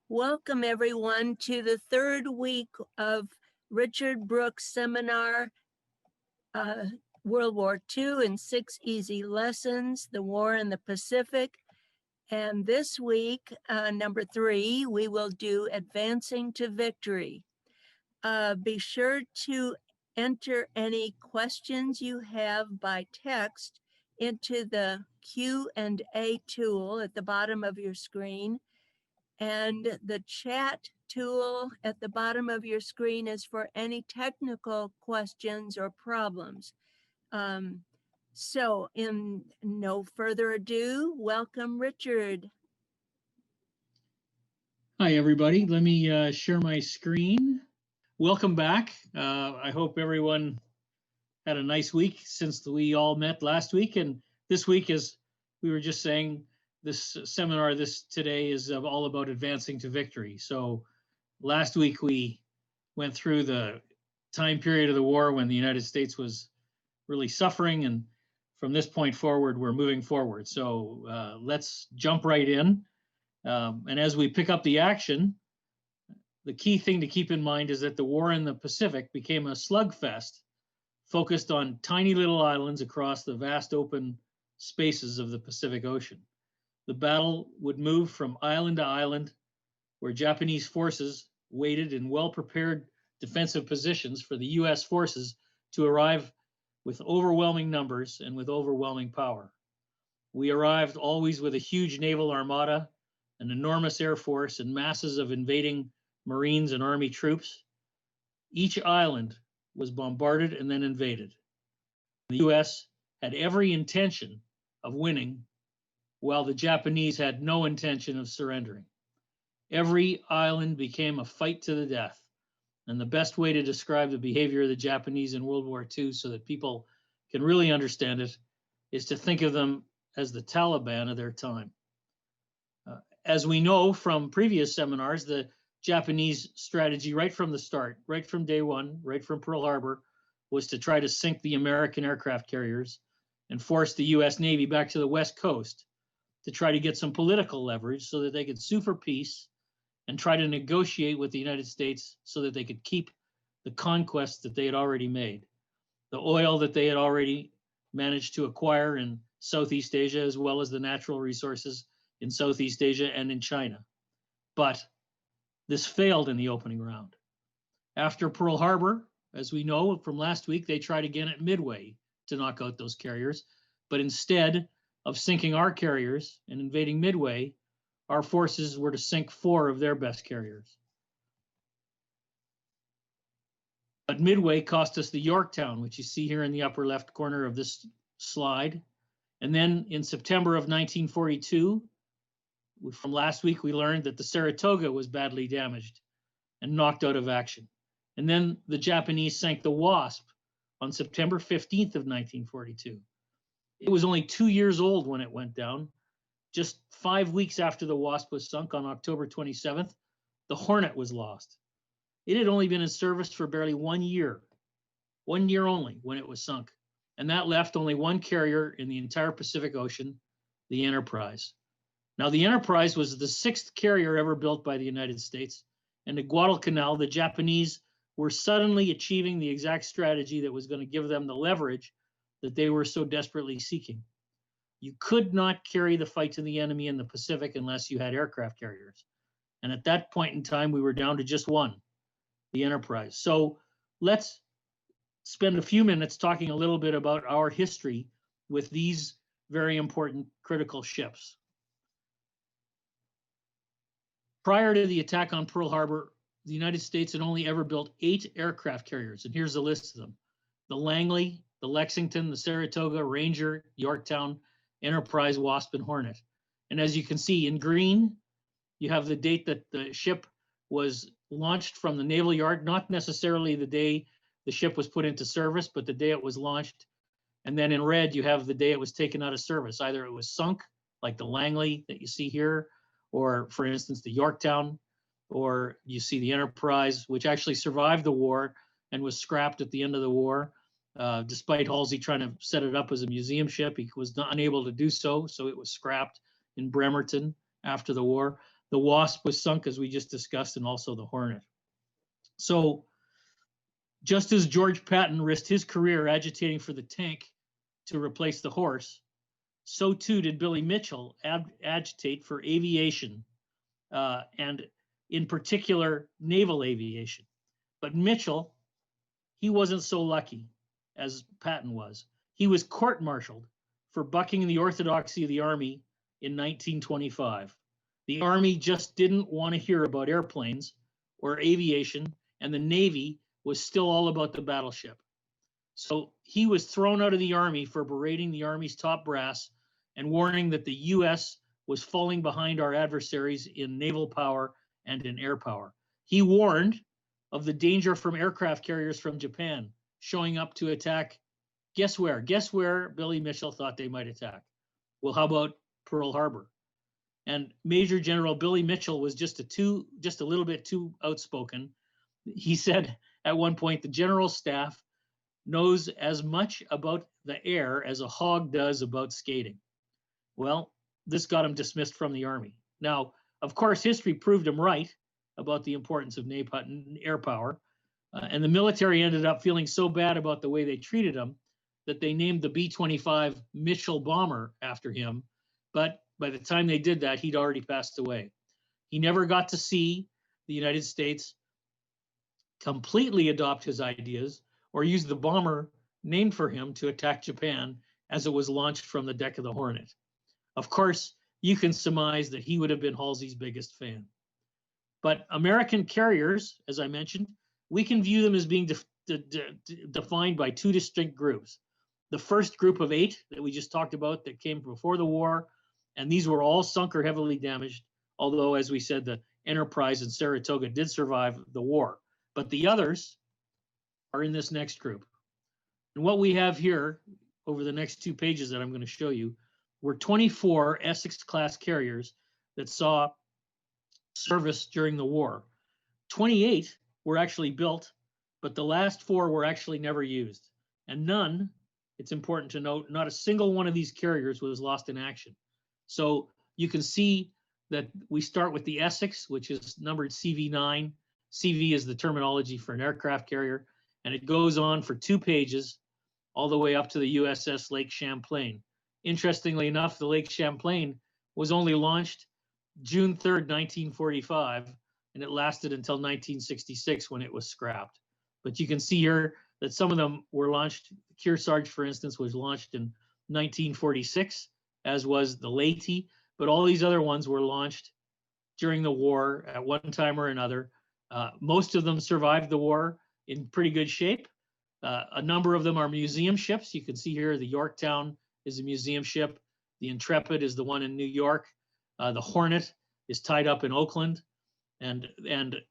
Welcome everyone to the third week of Richard Brooks' seminar, World War II in 6 Easy Lessons, the War in the Pacific. And this week, number 3, we will do Advancing to Victory. Be sure to enter any questions you have by text into the Q&A tool at the bottom of your screen. And the chat tool at the bottom of your screen is for any technical questions or problems. So in no further ado, welcome Richard. Hi everybody, let me share my screen. Welcome back. I hope everyone had a nice week since we all met last week. And this week, as we were just saying, this seminar today is all about advancing to victory. So last week we went through the time period of the war when the United States was really suffering, and from this point forward we're moving forward. So let's jump right in, and as we pick up the action, the key thing to keep in mind is that the war in the Pacific became a slugfest focused on tiny little islands across the vast open spaces of the Pacific Ocean. The battle would move from island to island, where Japanese forces waited in well-prepared defensive positions for the US forces to arrive with overwhelming numbers and with overwhelming power. We arrived always with a huge naval armada, an enormous air force, and masses of invading Marines and Army troops. Each island was bombarded and then invaded. The US had every intention of winning, while the Japanese had no intention of surrendering. Every island became a fight to the death. And the best way to describe the behavior of the Japanese in World War II so that people can really understand it is to think of them as the Taliban of their time. As we know from previous seminars, the Japanese strategy right from the start, right from day one, right from Pearl Harbor, was to try to sink the American aircraft carriers and force the US Navy back to the West Coast to try to get some political leverage so that they could sue for peace and try to negotiate with the United States so that they could keep the conquests that they had already made, the oil that they had already managed to acquire in Southeast Asia, as well as the natural resources in Southeast Asia and in China. But this failed in the opening round. After Pearl Harbor, as we know from last week, they tried again at Midway to knock out those carriers, but instead of sinking our carriers and invading Midway, our forces were to sink 4 of their best carriers. But Midway cost us the Yorktown, which you see here in the upper left corner of this slide. And then in September of 1942, from last week, we learned that the Saratoga was badly damaged and knocked out of action. And then the Japanese sank the Wasp on September 15th of 1942. It was only 2 years old when it went down. Just 5 weeks after the Wasp was sunk on October 27th, the Hornet was lost. It had only been in service for barely 1 year only when it was sunk. And that left only one carrier in the entire Pacific Ocean, the Enterprise. Now, the Enterprise was the 6th carrier ever built by the United States. And at Guadalcanal, the Japanese were suddenly achieving the exact strategy that was going to give them the leverage that they were so desperately seeking. You could not carry the fight to the enemy in the Pacific unless you had aircraft carriers. And at that point in time, we were down to just one, the Enterprise. So let's spend a few minutes talking a little bit about our history with these very important critical ships. Prior to the attack on Pearl Harbor, the United States had only ever built 8 aircraft carriers, and here's the list of them: the Langley, the Lexington, the Saratoga, Ranger, Yorktown, Enterprise, Wasp, and Hornet. And as you can see in green, you have the date that the ship was launched from the Naval Yard, not necessarily the day the ship was put into service, but the day it was launched. And then in red, you have the day it was taken out of service. Either it was sunk, like the Langley that you see here, or for instance, the Yorktown, or you see the Enterprise, which actually survived the war and was scrapped at the end of the war. Despite Halsey trying to set it up as a museum ship, he was unable to do so, so it was scrapped in Bremerton after the war. The Wasp was sunk, as we just discussed, and also the Hornet. So just as George Patton risked his career agitating for the tank to replace the horse, so too did Billy Mitchell agitate for aviation, and in particular, naval aviation. But Mitchell, he wasn't so lucky as Patton was. He was court-martialed for bucking the orthodoxy of the Army in 1925. The Army just didn't want to hear about airplanes or aviation, and the Navy was still all about the battleship. So he was thrown out of the Army for berating the Army's top brass and warning that the U.S. was falling behind our adversaries in naval power and in air power. He warned of the danger from aircraft carriers from Japan showing up to attack. Guess where? Guess where Billy Mitchell thought they might attack? Well, how about Pearl Harbor? And Major General Billy Mitchell was just a little bit too outspoken. He said at one point, the general staff knows as much about the air as a hog does about skating. Well, this got him dismissed from the Army. Now, of course, history proved him right about the importance of air power, and the military ended up feeling so bad about the way they treated him that they named the B-25 Mitchell bomber after him. But by the time they did that, he'd already passed away. He never got to see the United States completely adopt his ideas or use the bomber named for him to attack Japan as it was launched from the deck of the Hornet. Of course, you can surmise that he would have been Halsey's biggest fan. But American carriers, as I mentioned, we can view them as being defined by two distinct groups. The first group of 8 that we just talked about that came before the war, and these were all sunk or heavily damaged, although, as we said, the Enterprise and Saratoga did survive the war. But the others are in this next group. And what we have here over the next 2 pages that I'm going to show you were 24 Essex-class carriers that saw service during the war. 28 were actually built, but the last 4 were actually never used. And none, it's important to note, not a single one of these carriers was lost in action. So you can see that we start with the Essex, which is numbered CV9. CV is the terminology for an aircraft carrier, and it goes on for 2 pages all the way up to the USS Lake Champlain. Interestingly enough, the Lake Champlain was only launched June 3rd, 1945, and it lasted until 1966 when it was scrapped. But you can see here that some of them were launched. The Kearsarge, for instance, was launched in 1946, as was the Leyte, but all these other ones were launched during the war at one time or another. Most of them survived the war in pretty good shape. A number of them are museum ships. You can see here the Yorktown is a museum ship. The Intrepid is the one in New York. The Hornet is tied up in Oakland. And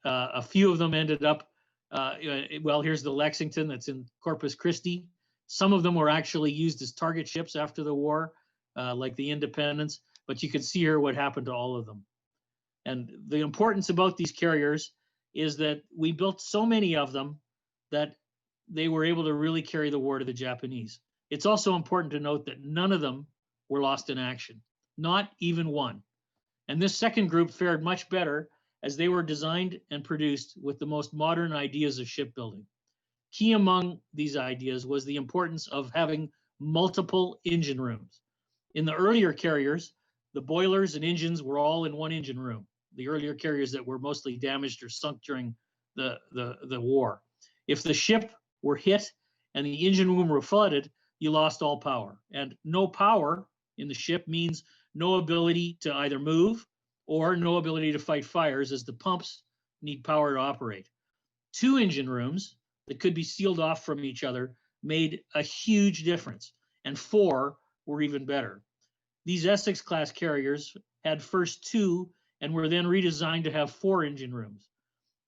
a few of them ended up, well, here's the Lexington that's in Corpus Christi. Some of them were actually used as target ships after the war, like the Independence. But you can see here what happened to all of them. And the importance about these carriers is that we built so many of them that they were able to really carry the war to the Japanese. It's also important to note that none of them were lost in action, not even one. And this second group fared much better as they were designed and produced with the most modern ideas of shipbuilding. Key among these ideas was the importance of having multiple engine rooms. In the earlier carriers, the boilers and engines were all in one engine room. The earlier carriers that were mostly damaged or sunk during the war. If the ship were hit and the engine room were flooded, you lost all power. And no power in the ship means no ability to either move or no ability to fight fires, as the pumps need power to operate. 2 engine rooms that could be sealed off from each other made a huge difference, and 4 were even better. These Essex-class carriers had first 2 and were then redesigned to have 4 engine rooms.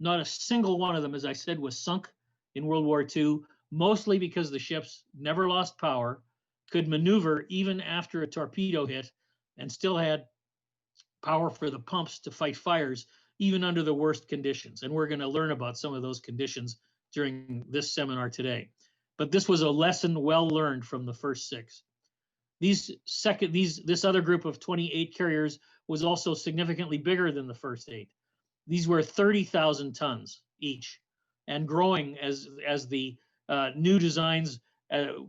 Not a single one of them, as I said, was sunk in World War II, mostly because the ships never lost power, could maneuver even after a torpedo hit, and still had power for the pumps to fight fires, even under the worst conditions. And we're going to learn about some of those conditions during this seminar today. But this was a lesson well learned from the first 6. This other group of 28 carriers was also significantly bigger than the first 8. These were 30,000 tons each, and growing as the new designs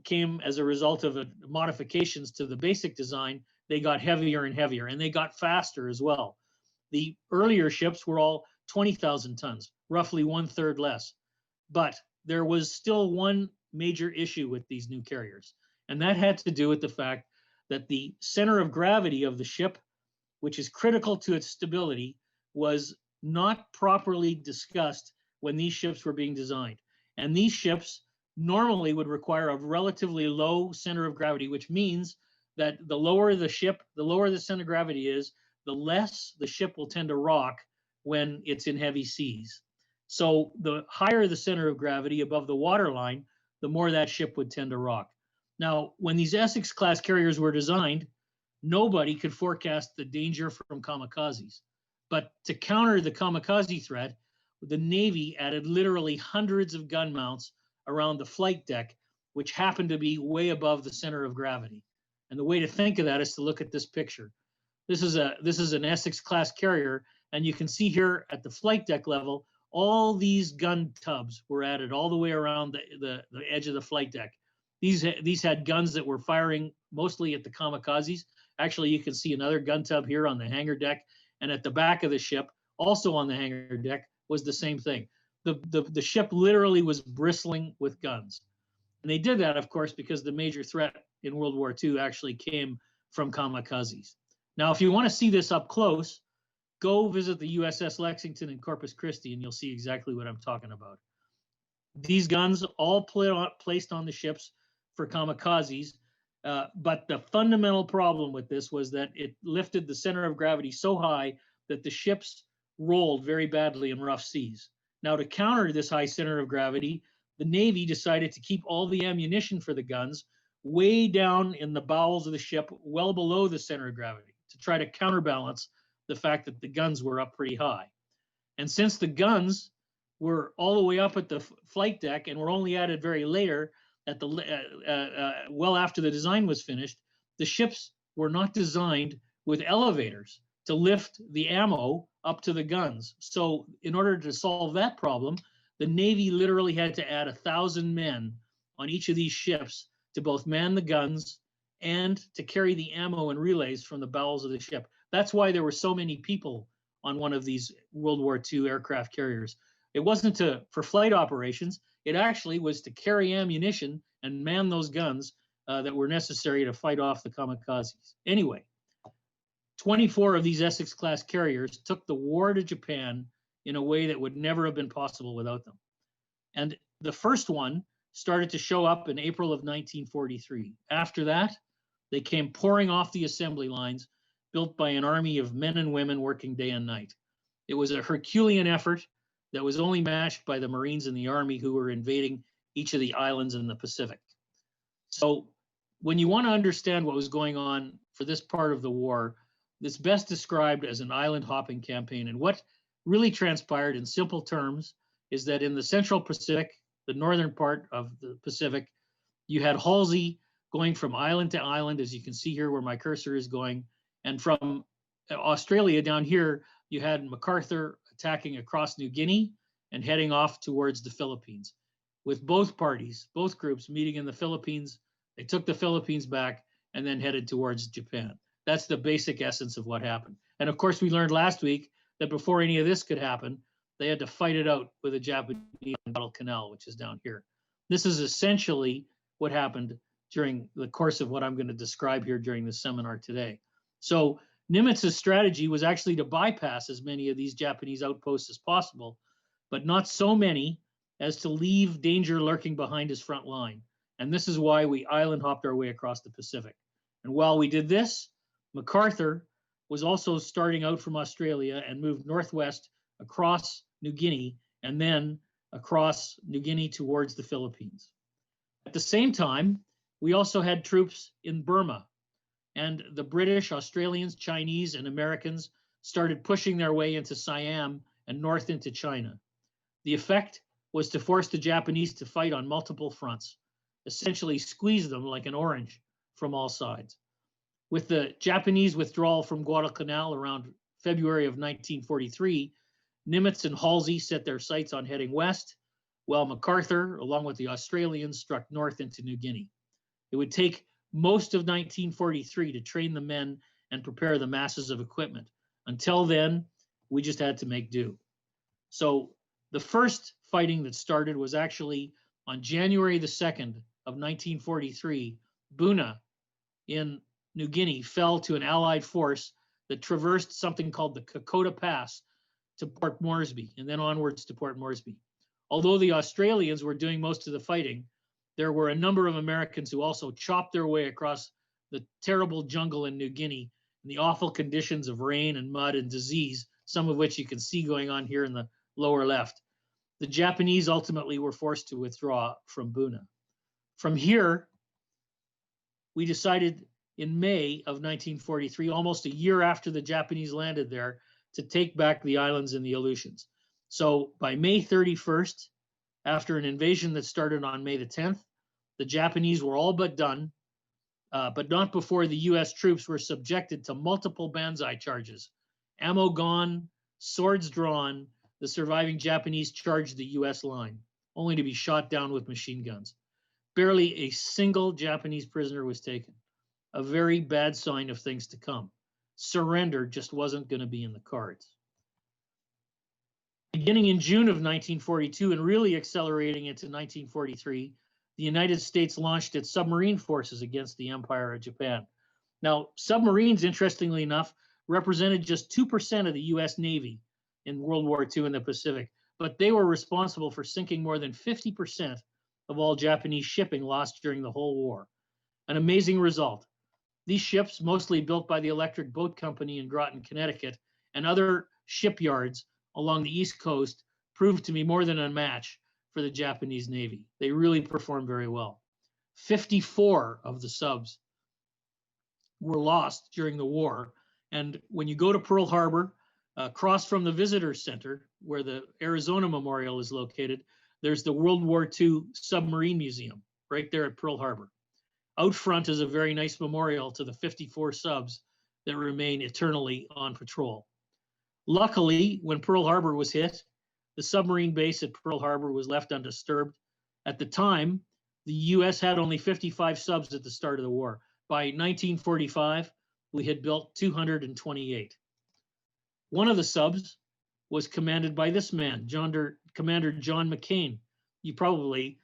came as a result of modifications to the basic design. They got heavier and heavier, and they got faster as well. The earlier ships were all 20,000 tons, roughly 1/3 less. But there was still one major issue with these new carriers, and that had to do with the fact that the center of gravity of the ship, which is critical to its stability, was not properly discussed when these ships were being designed. And these ships normally would require a relatively low center of gravity, which means that the lower the ship, the lower the center of gravity is, the less the ship will tend to rock when it's in heavy seas. So the higher the center of gravity above the waterline, the more that ship would tend to rock. Now, when these Essex class carriers were designed, nobody could forecast the danger from kamikazes. But to counter the kamikaze threat, the Navy added literally hundreds of gun mounts around the flight deck, which happened to be way above the center of gravity. And the way to think of that is to look at this picture. This is an Essex class carrier, and you can see here at the flight deck level, all these gun tubs were added all the way around the edge of the flight deck. These had guns that were firing mostly at the kamikazes. Actually, you can see another gun tub here on the hangar deck, and at the back of the ship, also on the hangar deck, was the same thing. The ship literally was bristling with guns. And they did that, of course, because the major threat in World War II actually came from kamikazes. Now, if you want to see this up close, go visit the USS Lexington in Corpus Christi, and you'll see exactly what I'm talking about. These guns all placed on the ships for kamikazes, but the fundamental problem with this was that it lifted the center of gravity so high that the ships rolled very badly in rough seas. Now, to counter this high center of gravity, the Navy decided to keep all the ammunition for the guns way down in the bowels of the ship, well below the center of gravity, to try to counterbalance the fact that the guns were up pretty high. And since the guns were all the way up at the flight deck and were only added very later, at well after the design was finished, the ships were not designed with elevators to lift the ammo up to the guns. So in order to solve that problem, the Navy literally had to add 1,000 men on each of these ships to both man the guns and to carry the ammo and relays from the bowels of the ship. That's why there were so many people on one of these World War II aircraft carriers. It wasn't for flight operations. It actually was to carry ammunition and man those guns that were necessary to fight off the kamikazes. Anyway, 24 of these Essex class carriers took the war to Japan in a way that would never have been possible without them. And the first one started to show up in April of 1943. After that, they came pouring off the assembly lines built by an army of men and women working day and night. It was a Herculean effort that was only matched by the Marines and the Army, who were invading each of the islands in the Pacific. So when you want to understand what was going on for this part of the war, it's best described as an island hopping campaign. And what really transpired in simple terms is that in the Central Pacific, the northern part of the Pacific, you had Halsey going from island to island, as you can see here where my cursor is going. And from Australia down here, you had MacArthur attacking across New Guinea and heading off towards the Philippines, with both parties, both groups meeting in the Philippines. They took the Philippines back and then headed towards Japan. That's the basic essence of what happened. And of course, we learned last week that before any of this could happen, they had to fight it out with the Japanese in Guadalcanal, which is down here. This is essentially what happened during the course of what I'm going to describe here during this seminar today. So Nimitz's strategy was actually to bypass as many of these Japanese outposts as possible, but not so many as to leave danger lurking behind his front line. And this is why we island hopped our way across the Pacific. And while we did this, MacArthur was also starting out from Australia and moved northwest across New Guinea and then across New Guinea towards the Philippines. At the same time, we also had troops in Burma, and the British, Australians, Chinese, and Americans started pushing their way into Siam and north into China. The effect was to force the Japanese to fight on multiple fronts, essentially squeeze them like an orange from all sides. With the Japanese withdrawal from Guadalcanal around February of 1943, Nimitz and Halsey set their sights on heading west, while MacArthur, along with the Australians, struck north into New Guinea. It would take most of 1943 to train the men and prepare the masses of equipment. Until then, we just had to make do. So the first fighting that started was actually on January the 2nd of 1943. Buna in New Guinea fell to an Allied force that traversed something called the Kokoda Pass to Port Moresby and then onwards to Port Moresby. Although the Australians were doing most of the fighting, there were a number of Americans who also chopped their way across the terrible jungle in New Guinea in the awful conditions of rain and mud and disease, some of which you can see going on here in the lower left. The Japanese ultimately were forced to withdraw from Buna. From here, we decided in May of 1943, almost a year after the Japanese landed there, to take back the islands and the Aleutians. So by May 31st, after an invasion that started on May the 10th, the Japanese were all but done, but not before the US troops were subjected to multiple banzai charges. Ammo gone, swords drawn, the surviving Japanese charged the US line, only to be shot down with machine guns. Barely a single Japanese prisoner was taken, a very bad sign of things to come. Surrender just wasn't going to be in the cards. Beginning in June of 1942 and really accelerating into 1943, the United States launched its submarine forces against the Empire of Japan. Now, submarines, interestingly enough, represented just 2% of the US Navy in World War II in the Pacific, but they were responsible for sinking more than 50% of all Japanese shipping lost during the whole war. An amazing result. These ships, mostly built by the Electric Boat Company in Groton, Connecticut, and other shipyards along the East Coast, proved to be more than a match for the Japanese Navy. They really performed very well. 54 of the subs were lost during the war. And when you go to Pearl Harbor, across from the Visitor Center, where the Arizona Memorial is located, there's the World War II Submarine Museum right there at Pearl Harbor. Out front is a very nice memorial to the 54 subs that remain eternally on patrol. Luckily, when Pearl Harbor was hit, the submarine base at Pearl Harbor was left undisturbed. At the time, the US had only 55 subs at the start of the war. By 1945, we had built 228. One of the subs was commanded by this man, Commander John McCain. You probably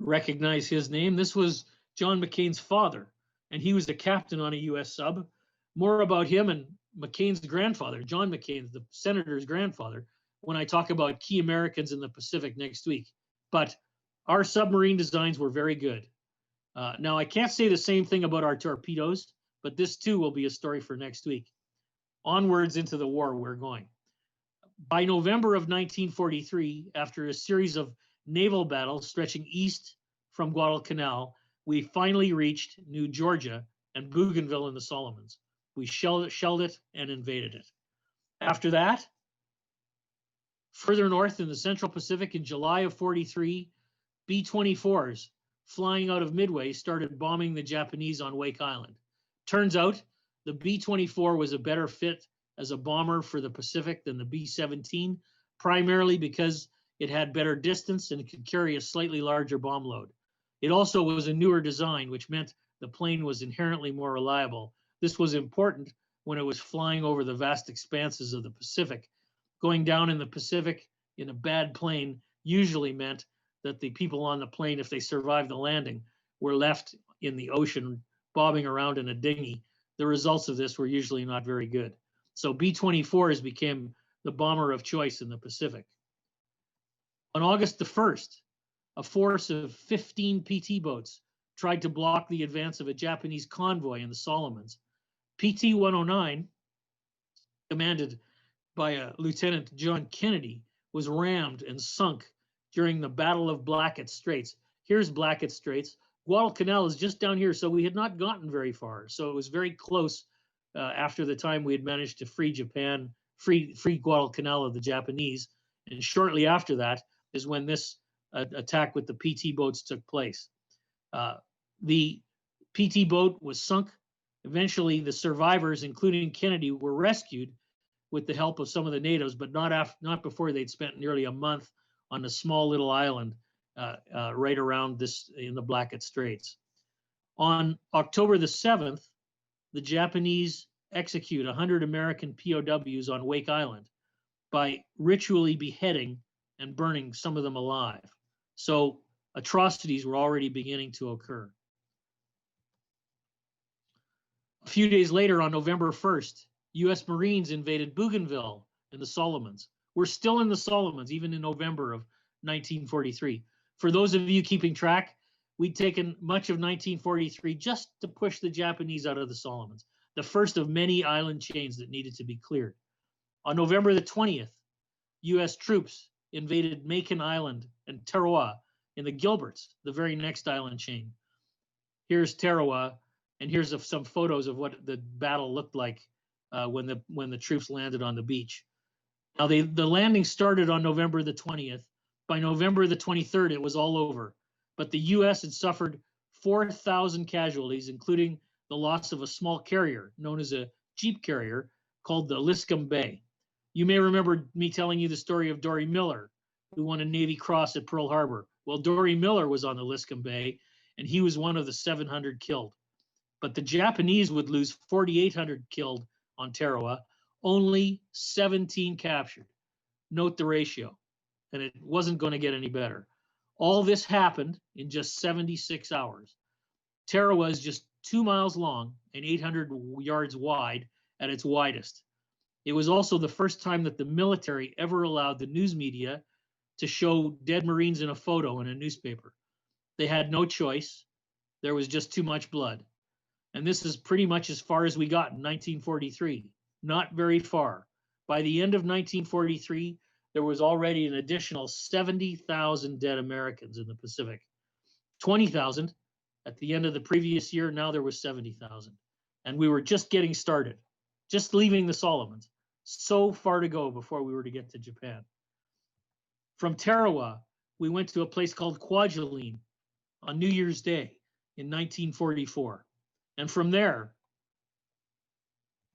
recognize his name. This was John McCain's father, and he was the captain on a US sub. More about him and McCain's grandfather, John McCain, the senator's grandfather, when I talk about key Americans in the Pacific next week. But our submarine designs were very good. Now, I can't say the same thing about our torpedoes, but this too will be a story for next week. Onwards into the war we're going. By November of 1943, after a series of naval battles stretching east from Guadalcanal, we finally reached New Georgia and Bougainville in the Solomons. We shelled it and invaded it. After that, further north in the Central Pacific in July of 43, B-24s flying out of Midway started bombing the Japanese on Wake Island. Turns out the B-24 was a better fit as a bomber for the Pacific than the B-17, primarily because it had better distance and it could carry a slightly larger bomb load. It also was a newer design, which meant the plane was inherently more reliable. This was important when it was flying over the vast expanses of the Pacific. Going down in the Pacific in a bad plane usually meant that the people on the plane, if they survived the landing, were left in the ocean bobbing around in a dinghy. The results of this were usually not very good. So B-24s became the bomber of choice in the Pacific. On August the 1st, a force of 15 PT boats tried to block the advance of a Japanese convoy in the Solomons. PT-109, commanded by a Lieutenant John Kennedy, was rammed and sunk during the Battle of Blackett Straits. Here's Blackett Straits. Guadalcanal is just down here, so we had not gotten very far. So it was very close after the time we had managed to free Japan, free Guadalcanal of the Japanese. And shortly after that is when this attack with the PT boats took place. The PT boat was sunk. Eventually, the survivors, including Kennedy, were rescued with the help of some of the natives, but not before they'd spent nearly a month on a small little island right around this in the Blackett Straits. On October the 7th, the Japanese execute 100 American POWs on Wake Island by ritually beheading and burning some of them alive. So atrocities were already beginning to occur. A few days later, on November 1st, U.S. Marines invaded Bougainville in the Solomons. We're still in the Solomons, even in November of 1943. For those of you keeping track, we'd taken much of 1943 just to push the Japanese out of the Solomons, the first of many island chains that needed to be cleared. On November the 20th, U.S. troops invaded Makin Island and Tarawa in the Gilberts, the very next island chain. Here's Tarawa, and here's some photos of what the battle looked like when the troops landed on the beach. Now, the landing started on November the 20th. By November the 23rd, it was all over. But the U.S. had suffered 4,000 casualties, including the loss of a small carrier known as a jeep carrier called the Liscum Bay. You may remember me telling you the story of Dory Miller, who won a Navy Cross at Pearl Harbor. Well, Dory Miller was on the Liscum Bay, and he was one of the 700 killed. But the Japanese would lose 4,800 killed on Tarawa, only 17 captured. Note the ratio, and it wasn't going to get any better. All this happened in just 76 hours. Tarawa is just 2 miles long and 800 yards wide at its widest. It was also the first time that the military ever allowed the news media to show dead Marines in a photo in a newspaper. They had no choice. There was just too much blood. And this is pretty much as far as we got in 1943. Not very far. By the end of 1943, there was already an additional 70,000 dead Americans in the Pacific. 20,000 at the end of the previous year. Now there was 70,000. And we were just getting started, just leaving the Solomons. So far to go before we were to get to Japan. From Tarawa, we went to a place called Kwajalein on New Year's Day in 1944. And from there,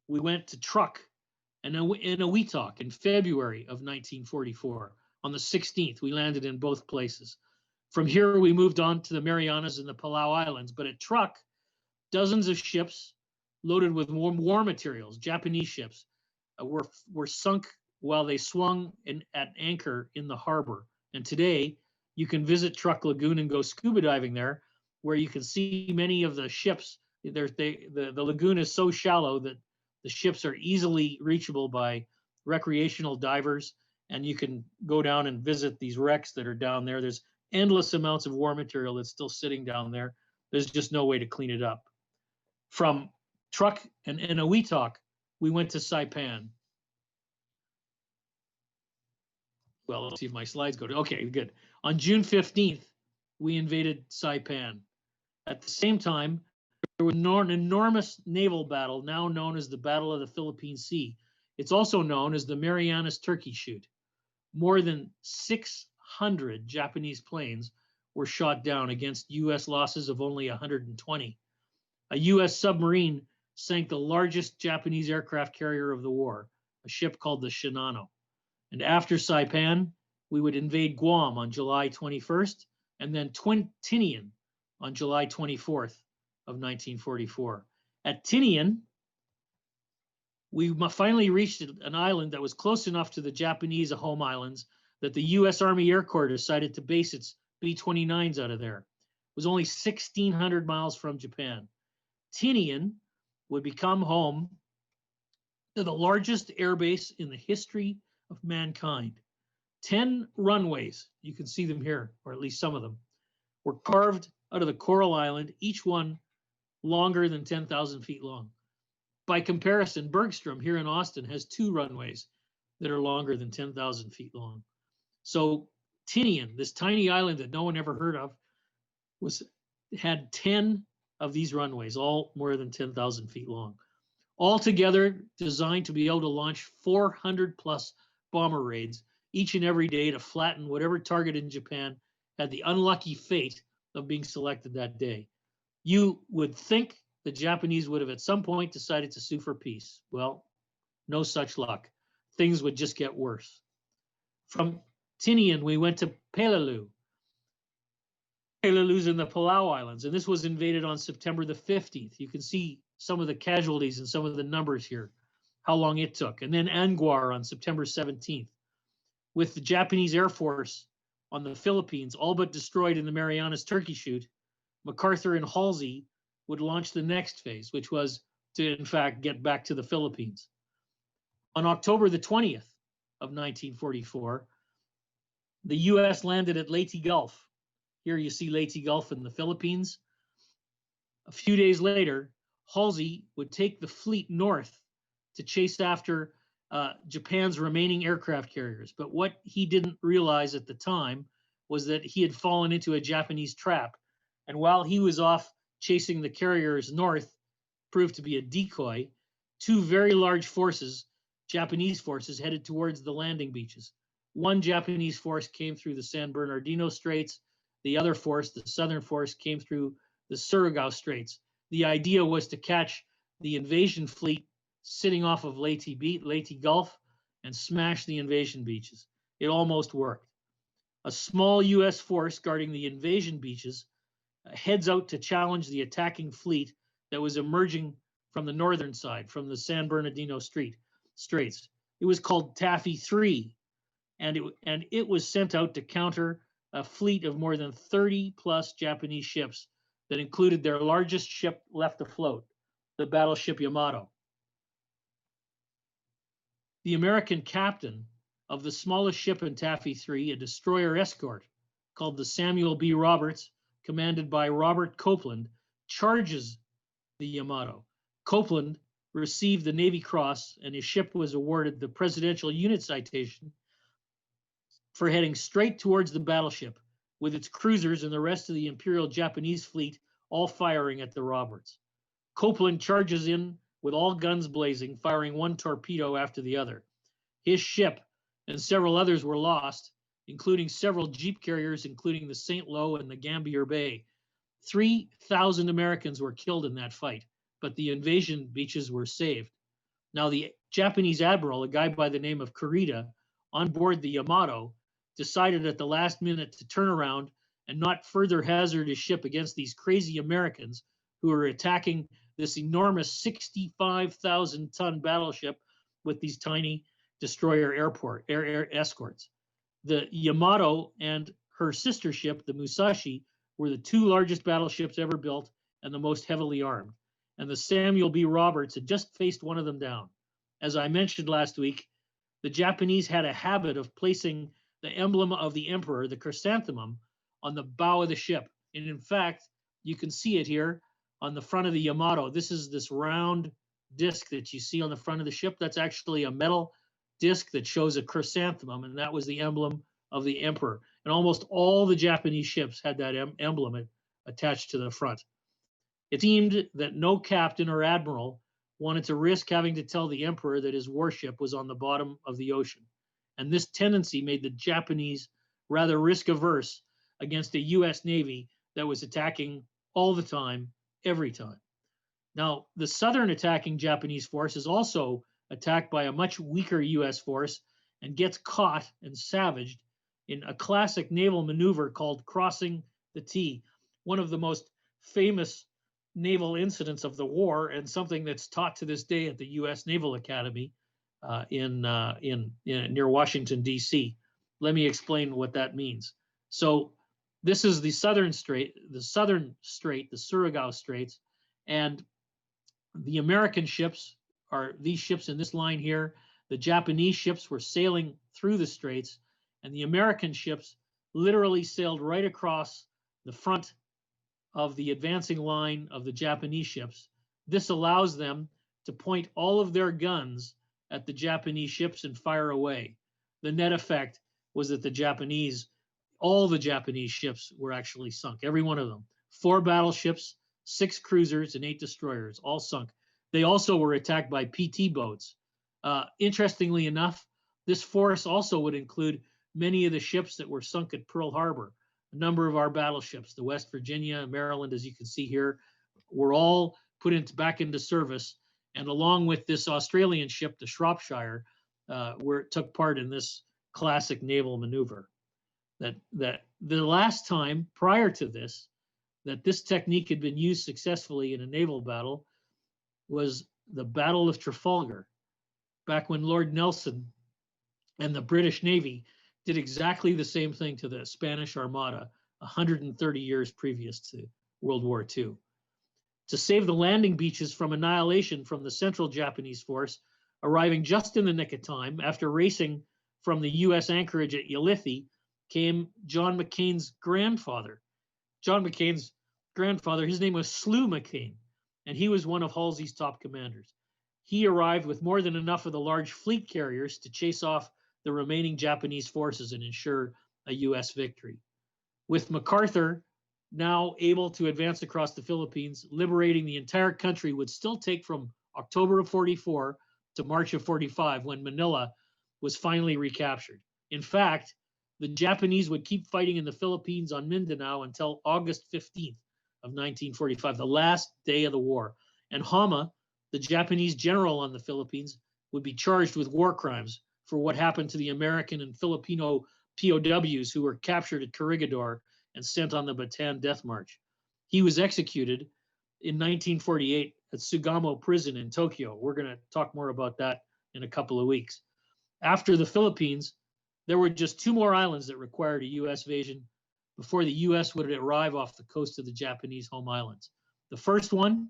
we went to Truk and in Ewutok in February of 1944. On the 16th, we landed in both places. From here, we moved on to the Marianas and the Palau Islands. But at Truk, dozens of ships loaded with war materials, Japanese ships, were sunk while they swung at anchor in the harbor. And today, you can visit Truk Lagoon and go scuba diving there, where you can see many of the ships. The lagoon is so shallow that the ships are easily reachable by recreational divers, and you can go down and visit these wrecks that are down there. There's endless amounts of war material that's still sitting down there. There's just no way to clean it up. From Truk and Ewutok, we went to Saipan. Well, let's see if my slides go to, okay, good. On June 15th, we invaded Saipan. At the same time, there was an enormous naval battle now known as the Battle of the Philippine Sea. It's also known as the Marianas Turkey Shoot. More than 600 Japanese planes were shot down against U.S. losses of only 120. A U.S. submarine sank the largest Japanese aircraft carrier of the war, a ship called the Shinano. And after Saipan, we would invade Guam on July 21st, and then Tinian on July 24th of 1944. At Tinian, we finally reached an island that was close enough to the Japanese home islands that the U.S. Army Air Corps decided to base its B-29s out of there. It was only 1,600 miles from Japan. Tinian would become home to the largest airbase in the history of mankind. 10 runways, you can see them here, or at least some of them, were carved out of the coral island, each one longer than 10,000 feet long. By comparison, Bergstrom here in Austin has 2 runways that are longer than 10,000 feet long. So Tinian, this tiny island that no one ever heard of, had 10 of these runways, all more than 10,000 feet long. Altogether designed to be able to launch 400 plus bomber raids each and every day to flatten whatever target in Japan had the unlucky fate of being selected that day. You would think the Japanese would have at some point decided to sue for peace. Well, no such luck. Things would just get worse. From Tinian, we went to Peleliu. Peleliu's in the Palau Islands, and this was invaded on September the 15th. You can see some of the casualties and some of the numbers here, how long it took. And then Anguar on September 17th, with the Japanese Air Force on the Philippines, all but destroyed in the Marianas Turkey Shoot. MacArthur and Halsey would launch the next phase, which was to, in fact, get back to the Philippines. On October the 20th of 1944, the U.S. landed at Leyte Gulf. Here you see Leyte Gulf in the Philippines. A few days later, Halsey would take the fleet north to chase after Japan's remaining aircraft carriers. But what he didn't realize at the time was that he had fallen into a Japanese trap. And while he was off chasing the carriers north, proved to be a decoy, two very large forces, Japanese forces, headed towards the landing beaches. One Japanese force came through the San Bernardino Straits. The other force, the southern force, came through the Surigao Straits. The idea was to catch the invasion fleet sitting off of Leyte Gulf and smash the invasion beaches. It almost worked. A small U.S. force guarding the invasion beaches heads out to challenge the attacking fleet that was emerging from the northern side, from the San Bernardino Straits. It was called Taffy 3, and it was sent out to counter a fleet of more than 30 plus Japanese ships that included their largest ship left afloat, the battleship Yamato. The American captain of the smallest ship in Taffy 3, a destroyer escort called the Samuel B. Roberts, commanded by Robert Copeland, charges the Yamato. Copeland received the Navy Cross, and his ship was awarded the Presidential Unit Citation for heading straight towards the battleship, with its cruisers and the rest of the Imperial Japanese fleet all firing at the Roberts. Copeland charges in with all guns blazing, firing one torpedo after the other. His ship and several others were lost, including several jeep carriers, including the St. Lo and the Gambier Bay. 3,000 Americans were killed in that fight, but the invasion beaches were saved. Now, the Japanese admiral, a guy by the name of Kurita, on board the Yamato, decided at the last minute to turn around and not further hazard his ship against these crazy Americans who were attacking this enormous 65,000-ton battleship with these tiny destroyer air escorts. The Yamato and her sister ship, the Musashi, were the two largest battleships ever built and the most heavily armed. And the Samuel B. Roberts had just faced one of them down. As I mentioned last week, the Japanese had a habit of placing the emblem of the emperor, the chrysanthemum, on the bow of the ship. And in fact, you can see it here on the front of the Yamato. This is this round disc that you see on the front of the ship. That's actually a metal disc that shows a chrysanthemum, and that was the emblem of the emperor. And almost all the Japanese ships had that emblem attached to the front. It seemed that no captain or admiral wanted to risk having to tell the emperor that his warship was on the bottom of the ocean. And this tendency made the Japanese rather risk averse against a US Navy that was attacking all the time, every time. Now, the southern attacking Japanese force is also attacked by a much weaker US force and gets caught and savaged in a classic naval maneuver called crossing the T, one of the most famous naval incidents of the war, and something that's taught to this day at the U.S. Naval Academy near Washington, D.C. Let me explain what that means. So this is the southern strait, the Surigao Straits, and the American ships are these ships in this line here. The Japanese ships were sailing through the straits, and the American ships literally sailed right across the front of the advancing line of the Japanese ships. This allows them to point all of their guns at the Japanese ships and fire away. The net effect was that all the Japanese ships were actually sunk, every one of them. 4 battleships, 6 cruisers, and 8 destroyers, all sunk. They also were attacked by PT boats. Interestingly enough, this force also would include many of the ships that were sunk at Pearl Harbor. a number of our battleships, the West Virginia, Maryland, as you can see here, were all put back into service. And along with this Australian ship, the Shropshire, took part in this classic naval maneuver. That the last time prior to this that this technique had been used successfully in a naval battle was the Battle of Trafalgar, back when Lord Nelson and the British Navy did exactly the same thing to the Spanish Armada 130 years previous to World War II. To save the landing beaches from annihilation from the central Japanese force, arriving just in the nick of time after racing from the U.S. anchorage at Ulithi, came John McCain's grandfather. John McCain's grandfather, his name was Slew McCain, and he was one of Halsey's top commanders. He arrived with more than enough of the large fleet carriers to chase off the remaining Japanese forces and ensure a U.S. victory. With MacArthur now able to advance across the Philippines, liberating the entire country would still take from October of 44 to March of 45, when Manila was finally recaptured. In fact, the Japanese would keep fighting in the Philippines on Mindanao until August 15th of 1945, the last day of the war. And Hama, the Japanese general on the Philippines, would be charged with war crimes for what happened to the American and Filipino POWs who were captured at Corregidor and sent on the Bataan Death March. He was executed in 1948 at Sugamo Prison in Tokyo. We're going to talk more about that in a couple of weeks. After the Philippines, there were just 2 more islands that required a U.S. invasion before the U.S. would arrive off the coast of the Japanese home islands. The first one,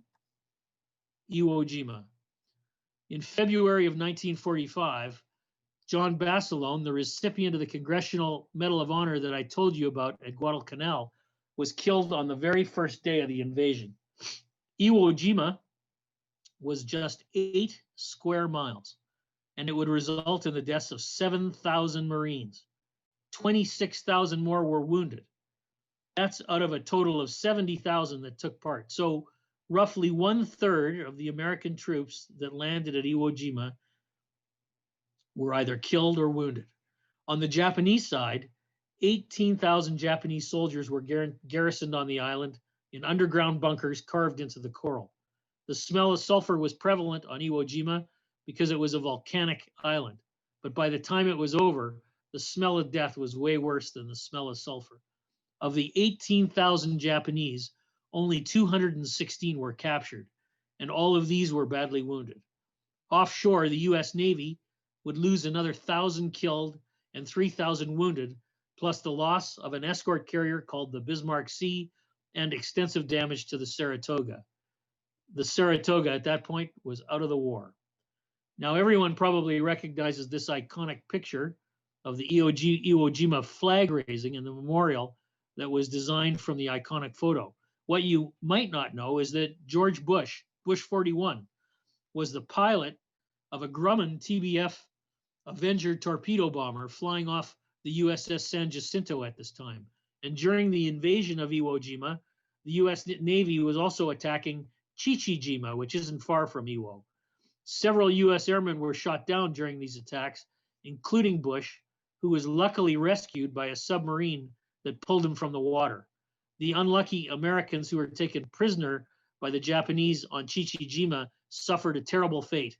Iwo Jima. In February of 1945, John Basilone, the recipient of the Congressional Medal of Honor that I told you about at Guadalcanal, was killed on the very first day of the invasion. Iwo Jima was just 8 square miles, and it would result in the deaths of 7,000 Marines. 26,000 more were wounded. That's out of a total of 70,000 that took part. So roughly 1/3 of the American troops that landed at Iwo Jima were either killed or wounded. On the Japanese side, 18,000 Japanese soldiers were garrisoned on the island in underground bunkers carved into the coral. The smell of sulfur was prevalent on Iwo Jima because it was a volcanic island. But by the time it was over, the smell of death was way worse than the smell of sulfur. Of the 18,000 Japanese, only 216 were captured, and all of these were badly wounded. Offshore, the U.S. Navy would lose another 1,000 killed and 3,000 wounded, plus the loss of an escort carrier called the Bismarck Sea and extensive damage to the Saratoga. The Saratoga at that point was out of the war. Now, everyone probably recognizes this iconic picture of the Iwo Jima flag raising and the memorial that was designed from the iconic photo. What you might not know is that George Bush, Bush 41, was the pilot of a Grumman TBF Avenger torpedo bomber flying off the USS San Jacinto at this time. And during the invasion of Iwo Jima, the US Navy was also attacking Chichijima, which isn't far from Iwo. Several US airmen were shot down during these attacks, including Bush, who was luckily rescued by a submarine that pulled him from the water. The unlucky Americans who were taken prisoner by the Japanese on Chichijima suffered a terrible fate.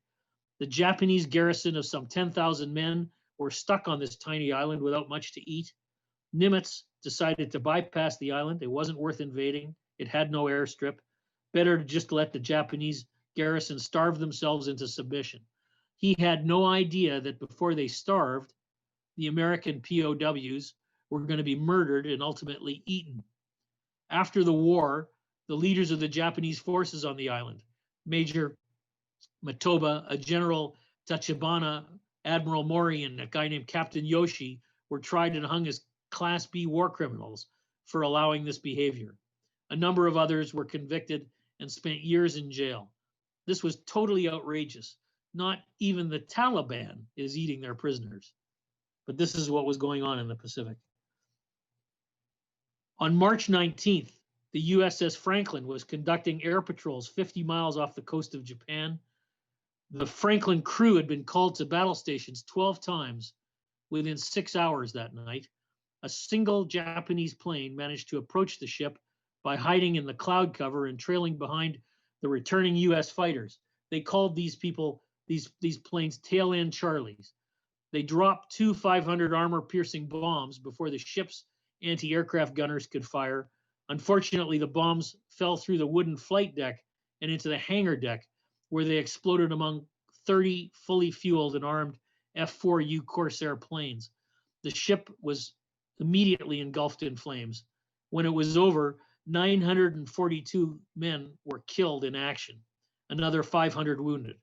The Japanese garrison of some 10,000 men were stuck on this tiny island without much to eat. Nimitz decided to bypass the island. It wasn't worth invading. It had no airstrip. Better to just let the Japanese garrison starve themselves into submission. He had no idea that before they starved, the American POWs were going to be murdered and ultimately eaten. After the war, the leaders of the Japanese forces on the island, Major Matoba, a General Tachibana, Admiral Mori, and a guy named Captain Yoshi, were tried and hung as Class B war criminals for allowing this behavior. A number of others were convicted and spent years in jail. This was totally outrageous. Not even the Taliban is eating their prisoners. But this is what was going on in the Pacific. On March 19th, the USS Franklin was conducting air patrols 50 miles off the coast of Japan. The Franklin crew had been called to battle stations 12 times within 6 hours that night. a single Japanese plane managed to approach the ship by hiding in the cloud cover and trailing behind the returning US fighters. They called these planes tail end Charlies. They dropped 2 500 armor-piercing bombs before the ship's anti-aircraft gunners could fire. Unfortunately, the bombs fell through the wooden flight deck and into the hangar deck, where they exploded among 30 fully fueled and armed F-4U Corsair planes. The ship was immediately engulfed in flames. When it was over, 942 men were killed in action, another 500 wounded.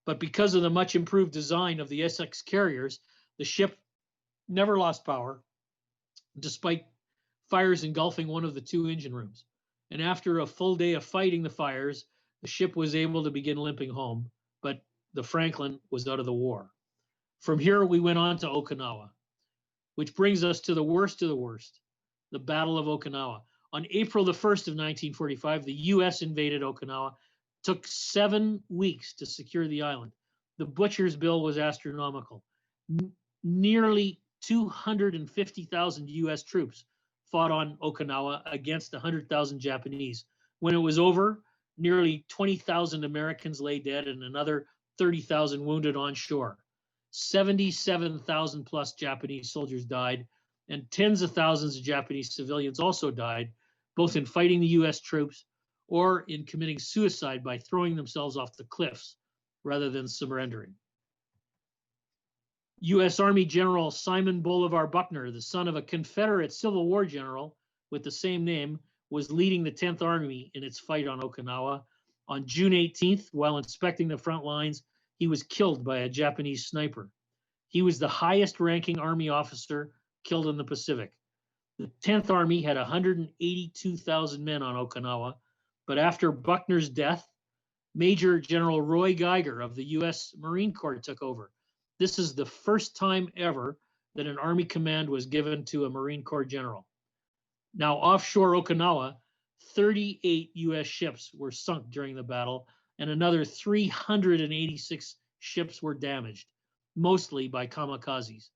But because of the much improved design of the Essex carriers, the ship never lost power, despite fires engulfing one of the 2 engine rooms. And after a full day of fighting the fires, the ship was able to begin limping home, but the Franklin was out of the war. From here, we went on to Okinawa, which brings us to the worst of the worst, the Battle of Okinawa. On April the 1st of 1945, the US invaded Okinawa. Took 7 weeks to secure the island. The butcher's bill was astronomical. Nearly 250,000 US troops fought on Okinawa against 100,000 Japanese. When it was over, nearly 20,000 Americans lay dead and another 30,000 wounded on shore. 77,000 plus Japanese soldiers died, and tens of thousands of Japanese civilians also died, both in fighting the US troops or in committing suicide by throwing themselves off the cliffs rather than surrendering. U.S. Army General Simon Bolivar Buckner, the son of a Confederate Civil War general with the same name, was leading the 10th Army in its fight on Okinawa. On June 18th, while inspecting the front lines, he was killed by a Japanese sniper. He was the highest-ranking Army officer killed in the Pacific. The 10th Army had 182,000 men on Okinawa, but after Buckner's death, Major General Roy Geiger of the U.S. Marine Corps took over. This is the first time ever that an Army command was given to a Marine Corps general. Now, offshore Okinawa, 38 U.S. ships were sunk during the battle, and another 386 ships were damaged, mostly by kamikazes.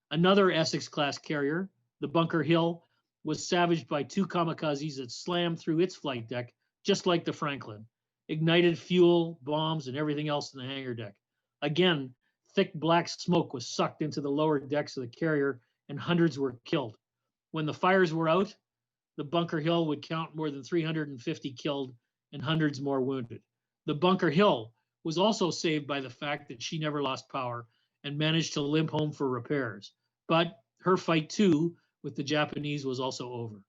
Another Essex-class carrier, the Bunker Hill, was savaged by 2 kamikazes that slammed through its flight deck, just like the Franklin, ignited fuel, bombs, and everything else in the hangar deck. Again, thick black smoke was sucked into the lower decks of the carrier, and hundreds were killed. When the fires were out, the Bunker Hill would count more than 350 killed and hundreds more wounded. The Bunker Hill was also saved by the fact that she never lost power and managed to limp home for repairs. But her fight, too, with the Japanese was also over.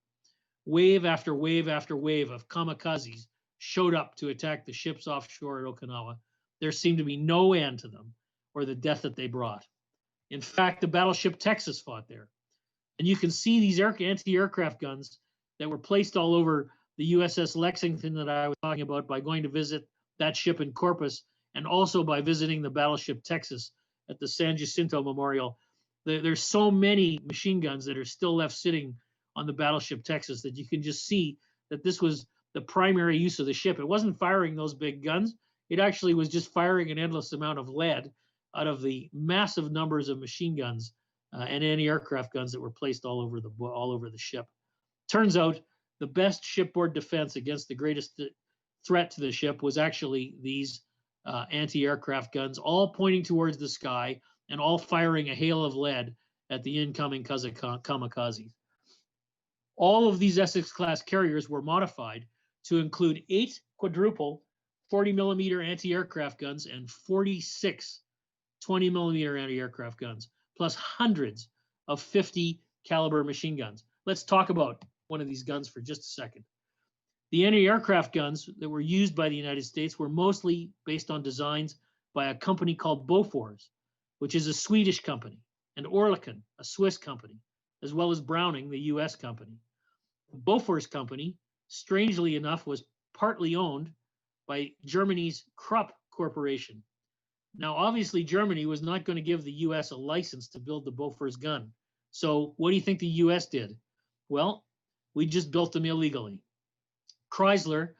Wave after wave after wave of kamikazes showed up to attack the ships offshore at Okinawa. There seemed to be no end to them or the death that they brought. In fact, the battleship Texas fought there. And you can see these anti-aircraft guns that were placed all over the USS Lexington that I was talking about by going to visit that ship in Corpus, and also by visiting the battleship Texas at the San Jacinto Memorial. There's so many machine guns that are still left sitting on the battleship Texas that you can just see that this was the primary use of the ship. It wasn't firing those big guns. It actually was just firing an endless amount of lead out of the massive numbers of machine guns and anti-aircraft guns that were placed all over the ship. Turns out the best shipboard defense against the greatest threat to the ship was actually these anti-aircraft guns, all pointing towards the sky and all firing a hail of lead at the incoming kamikazes. All of these Essex-class carriers were modified to include 8 quadruple 40-millimeter anti-aircraft guns and 46 20-millimeter anti-aircraft guns, plus hundreds of 50 caliber machine guns. Let's talk about one of these guns for just a second. The anti-aircraft guns that were used by the United States were mostly based on designs by a company called Bofors, which is a Swedish company, and Oerlikon, a Swiss company, as well as Browning, the US company. The Bofors company, strangely enough, was partly owned by Germany's Krupp Corporation. Now, obviously, Germany was not going to give the US a license to build the Bofors gun. So what do you think the US did? Well, we just built them illegally. Chrysler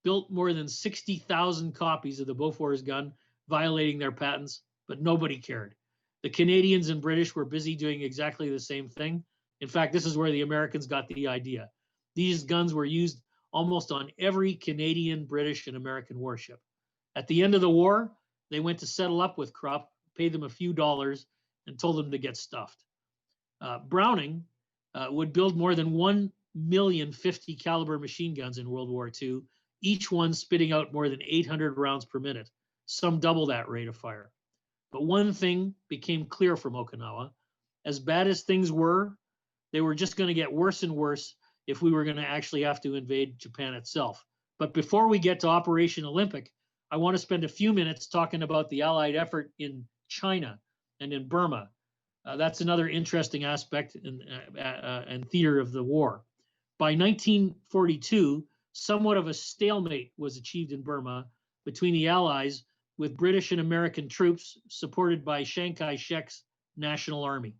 built more than 60,000 copies of the Bofors gun, violating their patents, but nobody cared. The Canadians and British were busy doing exactly the same thing, In fact, this is where the Americans got the idea. These guns were used almost on every Canadian, British, and American warship. At the end of the war, they went to settle up with Krupp, paid them a few dollars, and told them to get stuffed. Browning would build more than 1 million 50 caliber machine guns in World War II, each one spitting out more than 800 rounds per minute, some double that rate of fire. But one thing became clear from Okinawa. As bad as things were, they were just going to get worse and worse if we were going to actually have to invade Japan itself. But before we get to Operation Olympic, I want to spend a few minutes talking about the Allied effort in China and in Burma. That's another interesting aspect and theater of the war. By 1942, somewhat of a stalemate was achieved in Burma between the Allies with British and American troops supported by Chiang Kai-shek's National Army.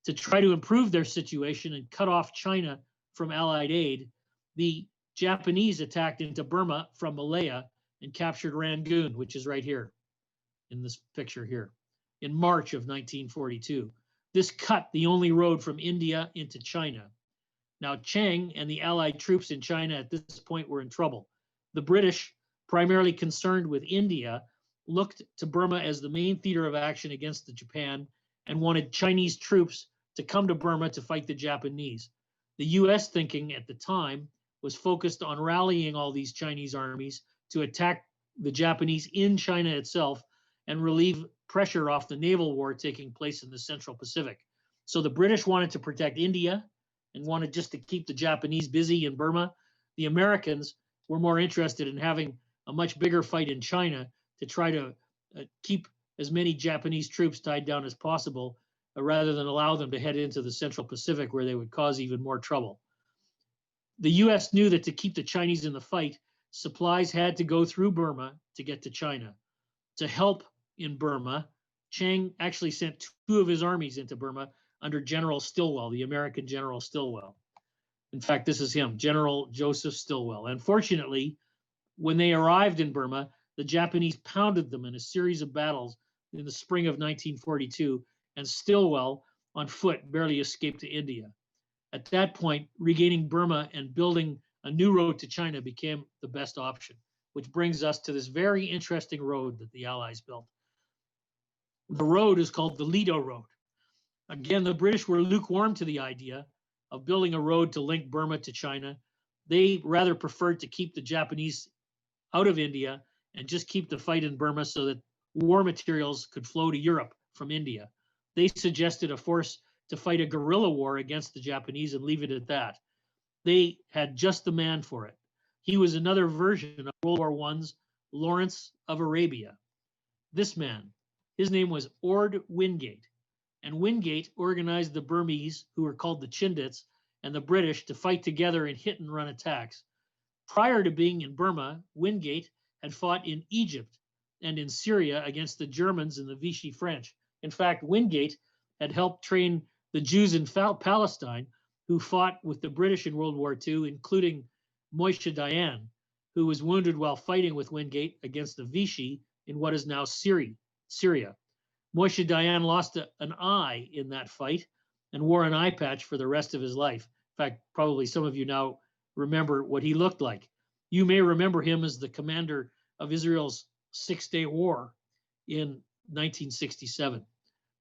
To try to improve their situation and cut off China from Allied aid, the Japanese attacked into Burma from Malaya and captured Rangoon, which is right here in this picture here, in March of 1942. This cut the only road from India into China. Now, Chiang and the Allied troops in China at this point were in trouble. The British, primarily concerned with India, looked to Burma as the main theater of action against the Japan and wanted Chinese troops to come to Burma to fight the Japanese. The US thinking at the time was focused on rallying all these Chinese armies to attack the Japanese in China itself and relieve pressure off the naval war taking place in the Central Pacific. So the British wanted to protect India and wanted just to keep the Japanese busy in Burma. The Americans were more interested in having a much bigger fight in China to try to keep as many Japanese troops tied down as possible, rather than allow them to head into the Central Pacific where they would cause even more trouble. The US knew that to keep the Chinese in the fight, supplies had to go through Burma to get to China. To help in Burma, Chiang actually sent 2 of his armies into Burma under General Stilwell, the American General Stilwell. In fact, this is him, General Joseph Stilwell. Unfortunately, when they arrived in Burma, the Japanese pounded them in a series of battles in the spring of 1942, and Stilwell, on foot, barely escaped to India. At that point, regaining Burma and building a new road to China became the best option, which brings us to this very interesting road that the Allies built. The road is called the Lido Road. Again, the British were lukewarm to the idea of building a road to link Burma to China. They rather preferred to keep the Japanese out of India and just keep the fight in Burma so that war materials could flow to Europe from India. They suggested a force to fight a guerrilla war against the Japanese and leave it at that. They had just the man for it. He was another version of World War I's Lawrence of Arabia. This man, his name was Ord Wingate, and Wingate organized the Burmese, who were called the Chindits, and the British to fight together in hit and run attacks. Prior to being in Burma, Wingate had fought in Egypt and in Syria against the Germans and the Vichy French. In fact, Wingate had helped train the Jews in Palestine who fought with the British in World War II, including Moshe Dayan, who was wounded while fighting with Wingate against the Vichy in what is now Syria. Moshe Dayan lost an eye in that fight and wore an eye patch for the rest of his life. In fact, probably some of you now remember what he looked like. You may remember him as the commander of Israel's Six-Day War in 1967.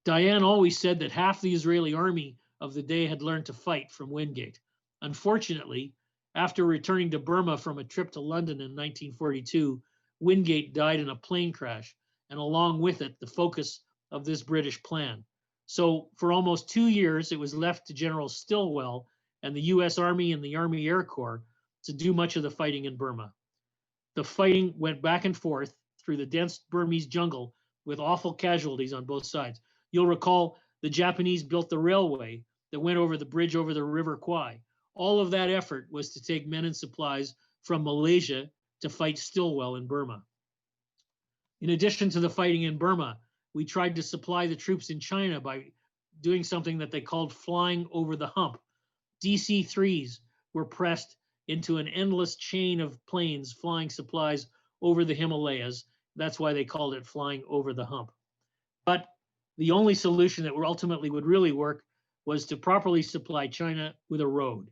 Dayan always said that half the Israeli army of the day had learned to fight from Wingate. Unfortunately, after returning to Burma from a trip to London in 1942, Wingate died in a plane crash, and along with it, the focus of this British plan. So for almost 2 years, it was left to General Stilwell and the US Army and the Army Air Corps to do much of the fighting in Burma. The fighting went back and forth through the dense Burmese jungle with awful casualties on both sides. You'll recall the Japanese built the railway that went over the bridge over the River Kwai. All of that effort was to take men and supplies from Malaysia to fight Stilwell in Burma. In addition to the fighting in Burma, we tried to supply the troops in China by doing something that they called flying over the hump. DC-3s were pressed into an endless chain of planes flying supplies over the Himalayas. That's why they called it flying over the hump. But the only solution that ultimately would really work was to properly supply China with a road.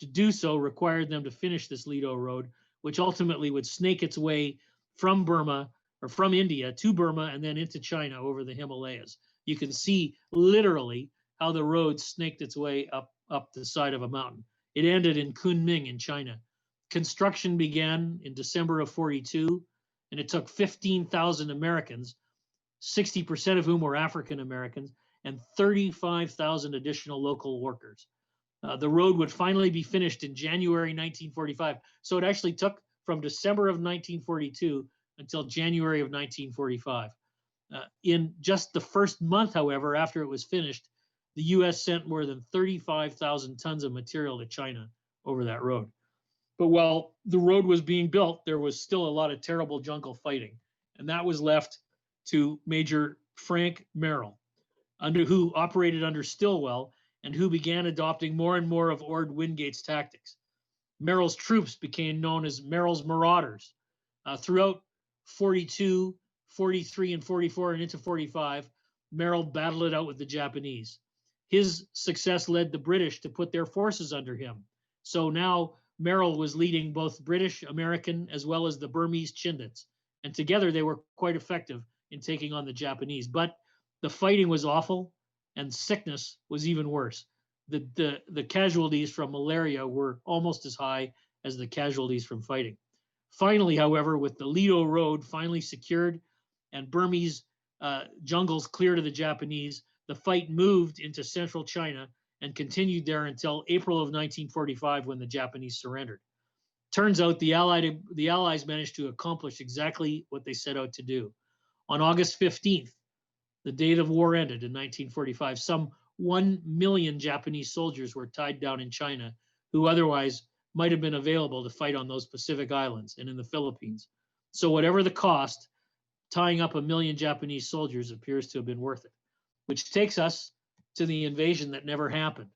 To do so required them to finish this Lido Road, which ultimately would snake its way from Burma or from India to Burma and then into China over the Himalayas. You can see literally how the road snaked its way up the side of a mountain. It ended in Kunming in China. Construction began in December of 42, and it took 15,000 Americans, 60% of whom were African Americans, and 35,000 additional local workers. The road would finally be finished in January 1945. So it actually took from December of 1942 until January of 1945. In just the first month, however, after it was finished, the US sent more than 35,000 tons of material to China over that road. But while the road was being built, there was still a lot of terrible jungle fighting. And that was left to Major Frank Merrill, who operated under Stilwell and who began adopting more and more of Ord Wingate's tactics. Merrill's troops became known as Merrill's Marauders. Throughout 42, 43, and 44, and into 45, Merrill battled it out with the Japanese. His success led the British to put their forces under him. So now Merrill was leading both British, American, as well as the Burmese Chindits. And together they were quite effective in taking on the Japanese. But the fighting was awful, and sickness was even worse. The casualties from malaria were almost as high as the casualties from fighting. Finally, however, with the Lido Road finally secured and Burmese jungles clear to the Japanese, the fight moved into central China and continued there until April of 1945 when the Japanese surrendered. Turns out the Allies managed to accomplish exactly what they set out to do. On August 15th, the date of war ended in 1945, some 1 million Japanese soldiers were tied down in China who otherwise might have been available to fight on those Pacific islands and in the Philippines. So whatever the cost, tying up 1 million Japanese soldiers appears to have been worth it, which takes us to the invasion that never happened.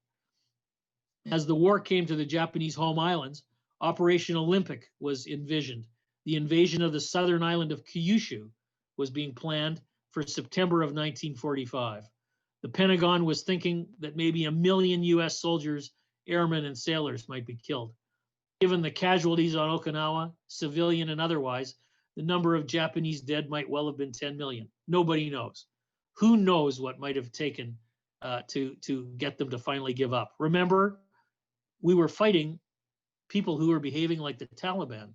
As the war came to the Japanese home islands, Operation Olympic was envisioned. The invasion of the southern island of Kyushu was being planned for September of 1945. The Pentagon was thinking that maybe 1 million US soldiers, airmen, and sailors might be killed. Given the casualties on Okinawa, civilian and otherwise, the number of Japanese dead might well have been 10 million. Nobody knows. Who knows what might have taken to get them to finally give up? Remember, we were fighting people who were behaving like the Taliban.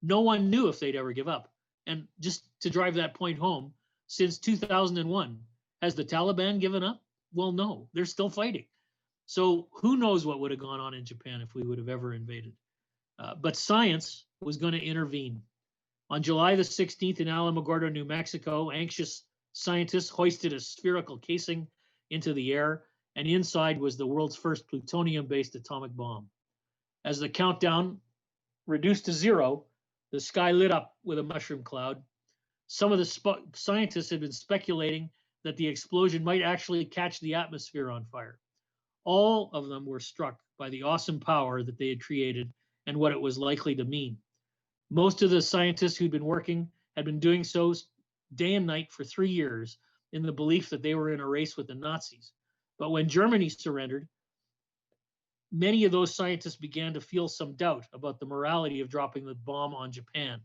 No one knew if they'd ever give up. And just to drive that point home, since 2001, has the Taliban given up? Well, no, they're still fighting. So who knows what would have gone on in Japan if we would have ever invaded. But science was going to intervene. On July the 16th in Alamogordo, New Mexico, anxious scientists hoisted a spherical casing into the air, and inside was the world's first plutonium-based atomic bomb. As the countdown reduced to 0, the sky lit up with a mushroom cloud. Some of the scientists had been speculating that the explosion might actually catch the atmosphere on fire. All of them were struck by the awesome power that they had created and what it was likely to mean. Most of the scientists who'd been working had been doing so day and night for 3 years in the belief that they were in a race with the Nazis. But when Germany surrendered, many of those scientists began to feel some doubt about the morality of dropping the bomb on Japan.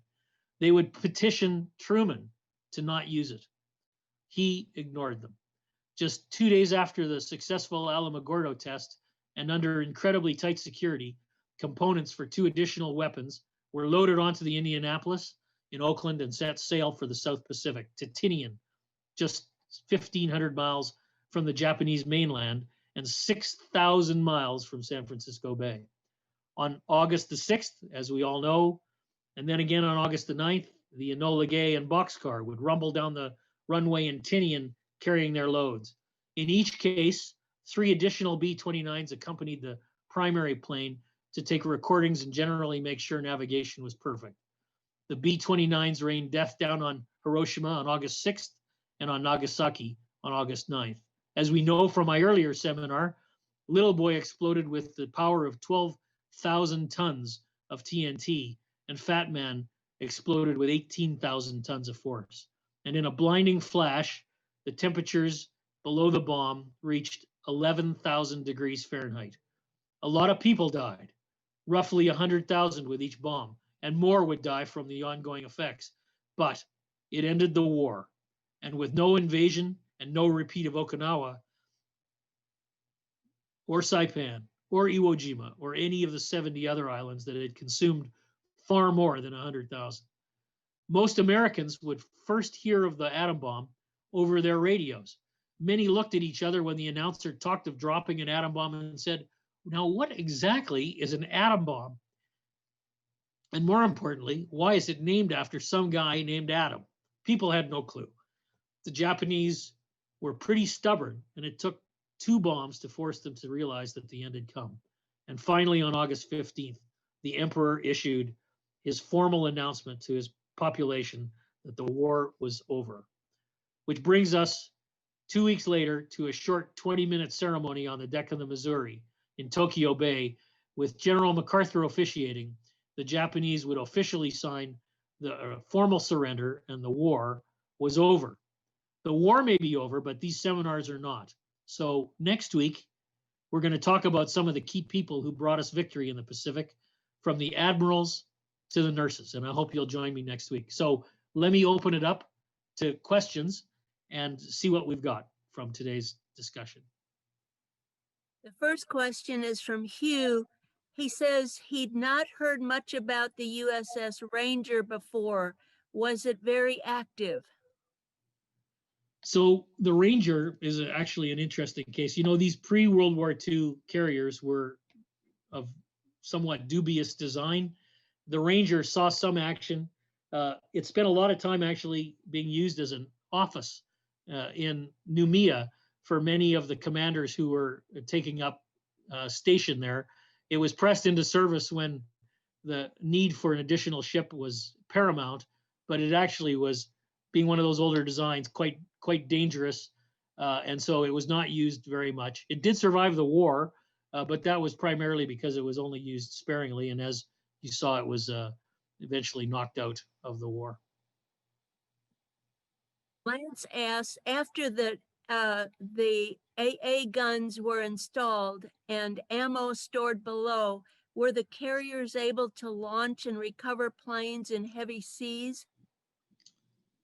They would petition Truman to not use it. He ignored them. Just 2 days after the successful Alamogordo test, and under incredibly tight security, components for 2 additional weapons were loaded onto the Indianapolis in Oakland and set sail for the South Pacific to Tinian, just 1,500 miles from the Japanese mainland and 6,000 miles from San Francisco Bay. On August the 6th, as we all know, and then again on August the 9th, the Enola Gay and Boxcar would rumble down the runway in Tinian carrying their loads. In each case, 3 additional B-29s accompanied the primary plane to take recordings and generally make sure navigation was perfect. The B-29s rained death down on Hiroshima on August 6th and on Nagasaki on August 9th. As we know from my earlier seminar, Little Boy exploded with the power of 12,000 tons of TNT, and Fat Man exploded with 18,000 tons of force. And in a blinding flash, the temperatures below the bomb reached 11,000 degrees Fahrenheit. A lot of people died, roughly 100,000 with each bomb, and more would die from the ongoing effects. But it ended the war. And with no invasion and no repeat of Okinawa or Saipan or Iwo Jima or any of the 70 other islands that had consumed far more than 100,000. Most Americans would first hear of the atom bomb over their radios. Many looked at each other when the announcer talked of dropping an atom bomb and said, now, what exactly is an atom bomb? And more importantly, why is it named after some guy named Adam? People had no clue. The Japanese were pretty stubborn, and it took 2 bombs to force them to realize that the end had come. And finally, on August 15th, the emperor issued his formal announcement to his population that the war was over, which brings us 2 weeks later to a short 20-minute ceremony on the deck of the Missouri in Tokyo Bay with General MacArthur officiating. The Japanese would officially sign the formal surrender, and the war was over. The war may be over, but these seminars are not. So next week, we're going to talk about some of the key people who brought us victory in the Pacific, from the admirals to the nurses. And I hope you'll join me next week. So let me open it up to questions and see what we've got from today's discussion. The first question is from Hugh. He says he'd not heard much about the USS Ranger before. Was it very active? So the Ranger is actually an interesting case. You know, these pre-World War II carriers were of somewhat dubious design. The Ranger saw some action. It spent a lot of time actually being used as an office in Noumea for many of the commanders who were taking up station there. It was pressed into service when the need for an additional ship was paramount, but it actually was, being one of those older designs, quite dangerous, and so it was not used very much. It did survive the war, but that was primarily because it was only used sparingly, and as you saw, it was eventually knocked out of the war. Lance asks, after the AA guns were installed and ammo stored below, were the carriers able to launch and recover planes in heavy seas?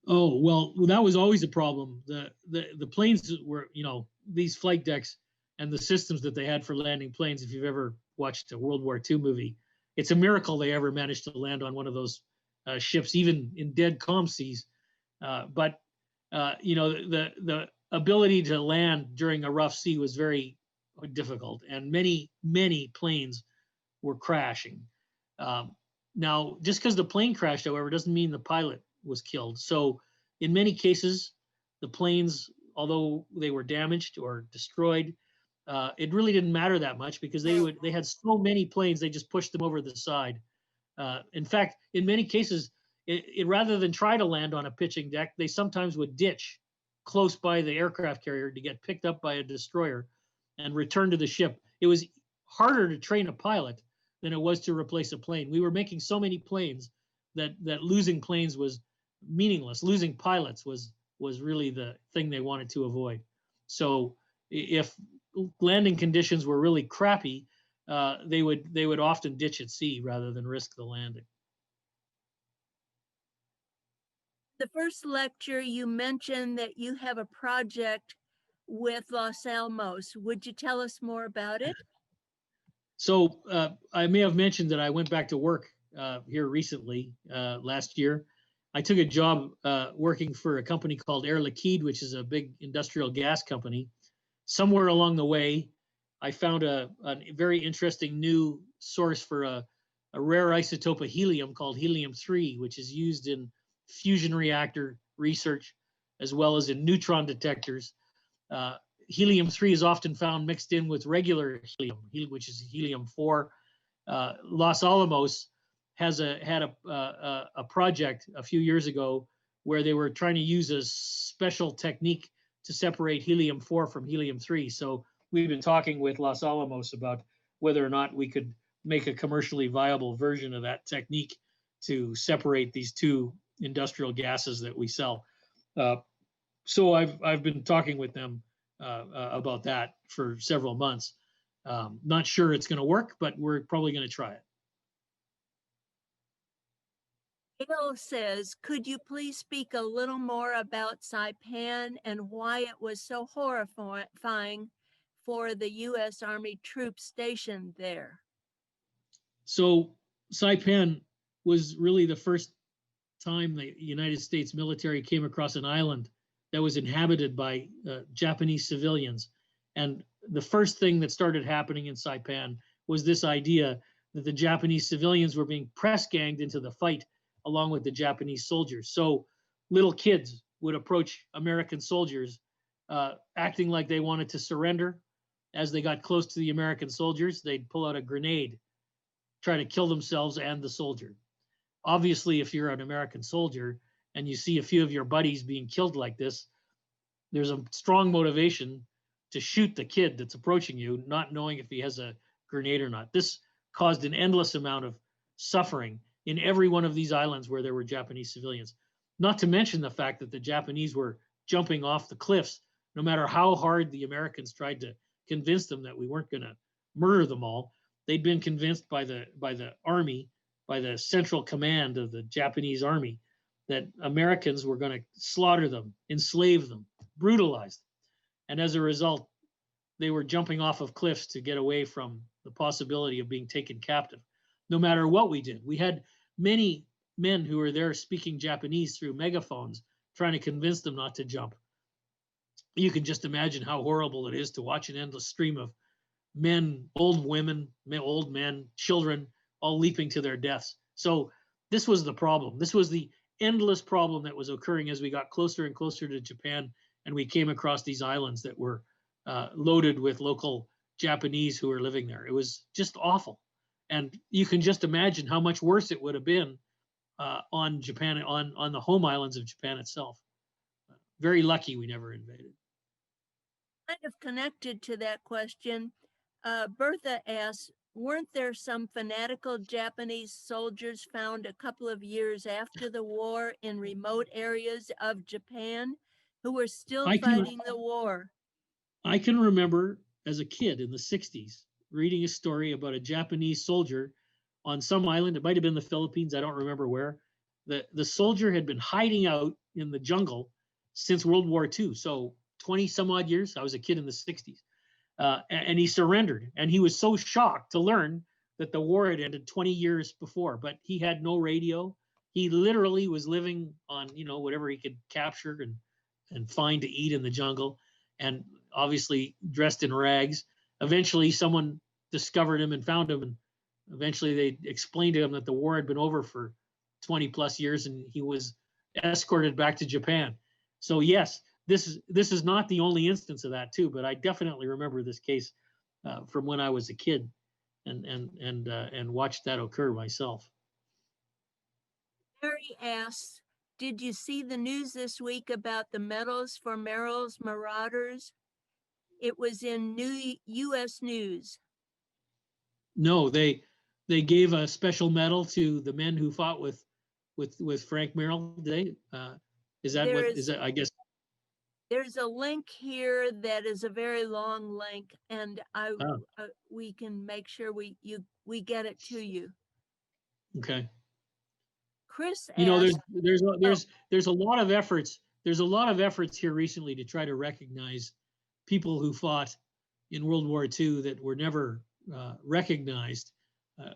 Oh, well, that was always a problem. The planes were, you know, these flight decks and the systems that they had for landing planes, if you've ever watched a World War II movie, it's a miracle they ever managed to land on one of those ships, even in dead calm seas. But you know, the ability to land during a rough sea was very difficult, and many planes were crashing. Now, just because the plane crashed, however, doesn't mean the pilot was killed. So in many cases, the planes, although they were damaged or destroyed, it really didn't matter that much because they had so many planes, they just pushed them over the side. In fact, in many cases, rather than try to land on a pitching deck, they sometimes would ditch close by the aircraft carrier to get picked up by a destroyer and return to the ship. It was harder to train a pilot than it was to replace a plane. We were making so many planes that losing planes was meaningless. Losing pilots was really the thing they wanted to avoid. So if landing conditions were really crappy, they would often ditch at sea rather than risk the landing. The first lecture, you mentioned that you have a project with Los Alamos. Would you tell us more about it? So I may have mentioned that I went back to work here recently, last year. I took a job working for a company called Air Liquide, which is a big industrial gas company. Somewhere along the way, I found a very interesting new source for a rare isotope of helium called helium-3, which is used in fusion reactor research as well as in neutron detectors. Helium-3 is often found mixed in with regular helium, which is helium-4. Los Alamos had a project a few years ago where they were trying to use a special technique to separate helium-4 from helium-3. So we've been talking with Los Alamos about whether or not we could make a commercially viable version of that technique to separate these two industrial gases that we sell. So I've been talking with them about that for several months. Not sure it's going to work, but we're probably going to try it. Gail says, could you please speak a little more about Saipan and why it was so horrifying for the U.S. Army troops stationed there? So Saipan was really the first time the United States military came across an island that was inhabited by Japanese civilians. And the first thing that started happening in Saipan was this idea that the Japanese civilians were being press ganged into the fight along with the Japanese soldiers. So little kids would approach American soldiers acting like they wanted to surrender. As they got close to the American soldiers, they'd pull out a grenade, try to kill themselves and the soldier. Obviously, if you're an American soldier and you see a few of your buddies being killed like this, there's a strong motivation to shoot the kid that's approaching you, not knowing if he has a grenade or not. This caused an endless amount of suffering in every one of these islands where there were Japanese civilians. Not to mention the fact that the Japanese were jumping off the cliffs, no matter how hard the Americans tried to convince them that we weren't going to murder them all. They'd been convinced by the army, by the central command of the Japanese army, that Americans were going to slaughter them, enslave them, brutalize them. And as a result, they were jumping off of cliffs to get away from the possibility of being taken captive, no matter what we did. We had many men who were there speaking Japanese through megaphones, trying to convince them not to jump. You can just imagine how horrible it is to watch an endless stream of men, old women, old men, children, all leaping to their deaths. So this was the problem. This was the endless problem that was occurring as we got closer and closer to Japan, and we came across these islands that were loaded with local Japanese who were living there. It was just awful. And you can just imagine how much worse it would have been on Japan, on the home islands of Japan itself. Very lucky we never invaded. Kind of connected to that question, Bertha asks, weren't there some fanatical Japanese soldiers found a couple of years after the war in remote areas of Japan who were still fighting the war? I can remember as a kid in the 60s reading a story about a Japanese soldier on some island. It might have been the Philippines. I don't remember where. The soldier had been hiding out in the jungle since World War II. So 20 some odd years. I was a kid in the 60s. And he surrendered. And he was so shocked to learn that the war had ended 20 years before, but he had no radio. He literally was living on, whatever he could capture and find to eat in the jungle, and obviously dressed in rags. Eventually someone discovered him and found him, and eventually they explained to him that the war had been over for 20 plus years and he was escorted back to Japan. So yes, this is not the only instance of that too, but I definitely remember this case from when I was a kid and watched that occur myself. Mary asks, did you see the news this week about the medals for Merrill's Marauders? It was in U.S. News. No, they gave a special medal to the men who fought with Frank Merrill. Is that I guess. There's a link here that is a very long link, and we can make sure we get it to you. Okay. Chris asked, there's a lot of efforts. There's a lot of efforts here recently to try to recognize people who fought in World War II that were never recognized.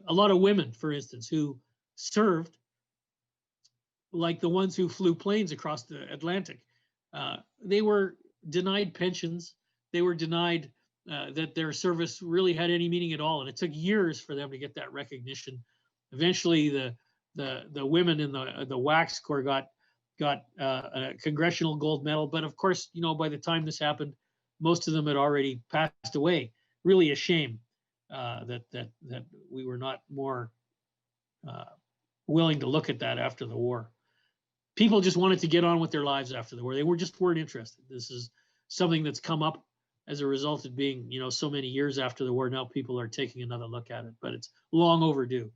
A lot of women, for instance, who served, like the ones who flew planes across the Atlantic. They were denied pensions. They were denied that their service really had any meaning at all, and it took years for them to get that recognition. Eventually, the women in the Wax Corps got a Congressional Gold Medal, but of course, by the time this happened, most of them had already passed away. Really a shame that we were not more willing to look at that after the war. People just wanted to get on with their lives after the war. They weren't interested. This is something that's come up as a result of being, so many years after the war. Now people are taking another look at it, but it's long overdue.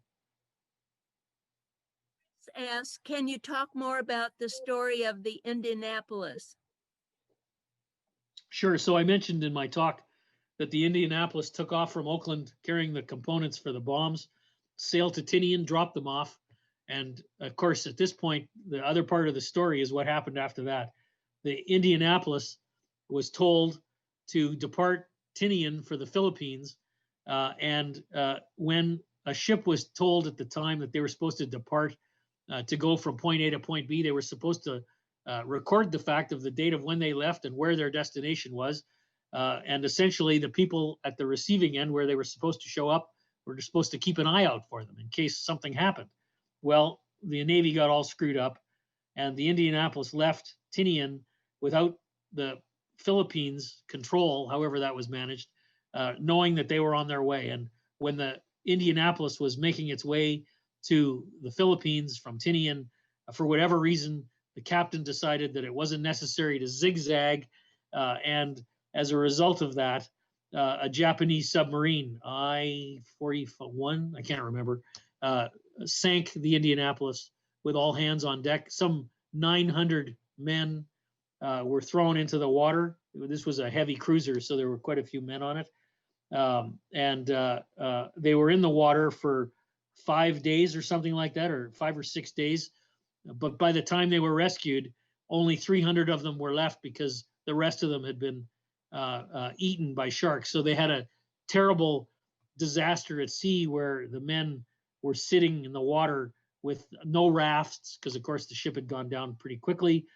Asks, can you talk more about the story of the Indianapolis? Sure. So I mentioned in my talk that the Indianapolis took off from Oakland carrying the components for the bombs, sailed to Tinian, dropped them off. And of course, at this point, the other part of the story is what happened after that. The Indianapolis was told to depart Tinian for the Philippines. When a ship was told at the time that they were supposed to depart to go from point A to point B, they were supposed to record the fact of the date of when they left and where their destination was. And essentially, the people at the receiving end where they were supposed to show up were supposed to keep an eye out for them in case something happened. Well, the Navy got all screwed up, and the Indianapolis left Tinian without the Philippines control, however that was managed, knowing that they were on their way. And when the Indianapolis was making its way to the Philippines from Tinian, for whatever reason, the captain decided that it wasn't necessary to zigzag, and as a result of that, a Japanese submarine, I-41, I can't remember, sank the Indianapolis with all hands on deck. Some 900 men were thrown into the water. This was a heavy cruiser, so there were quite a few men on it. They were in the water for 5 days or something like that, or 5 or 6 days. But by the time they were rescued, only 300 of them were left because the rest of them had been eaten by sharks. So they had a terrible disaster at sea where the men were sitting in the water with no rafts because, of course, the ship had gone down pretty quickly.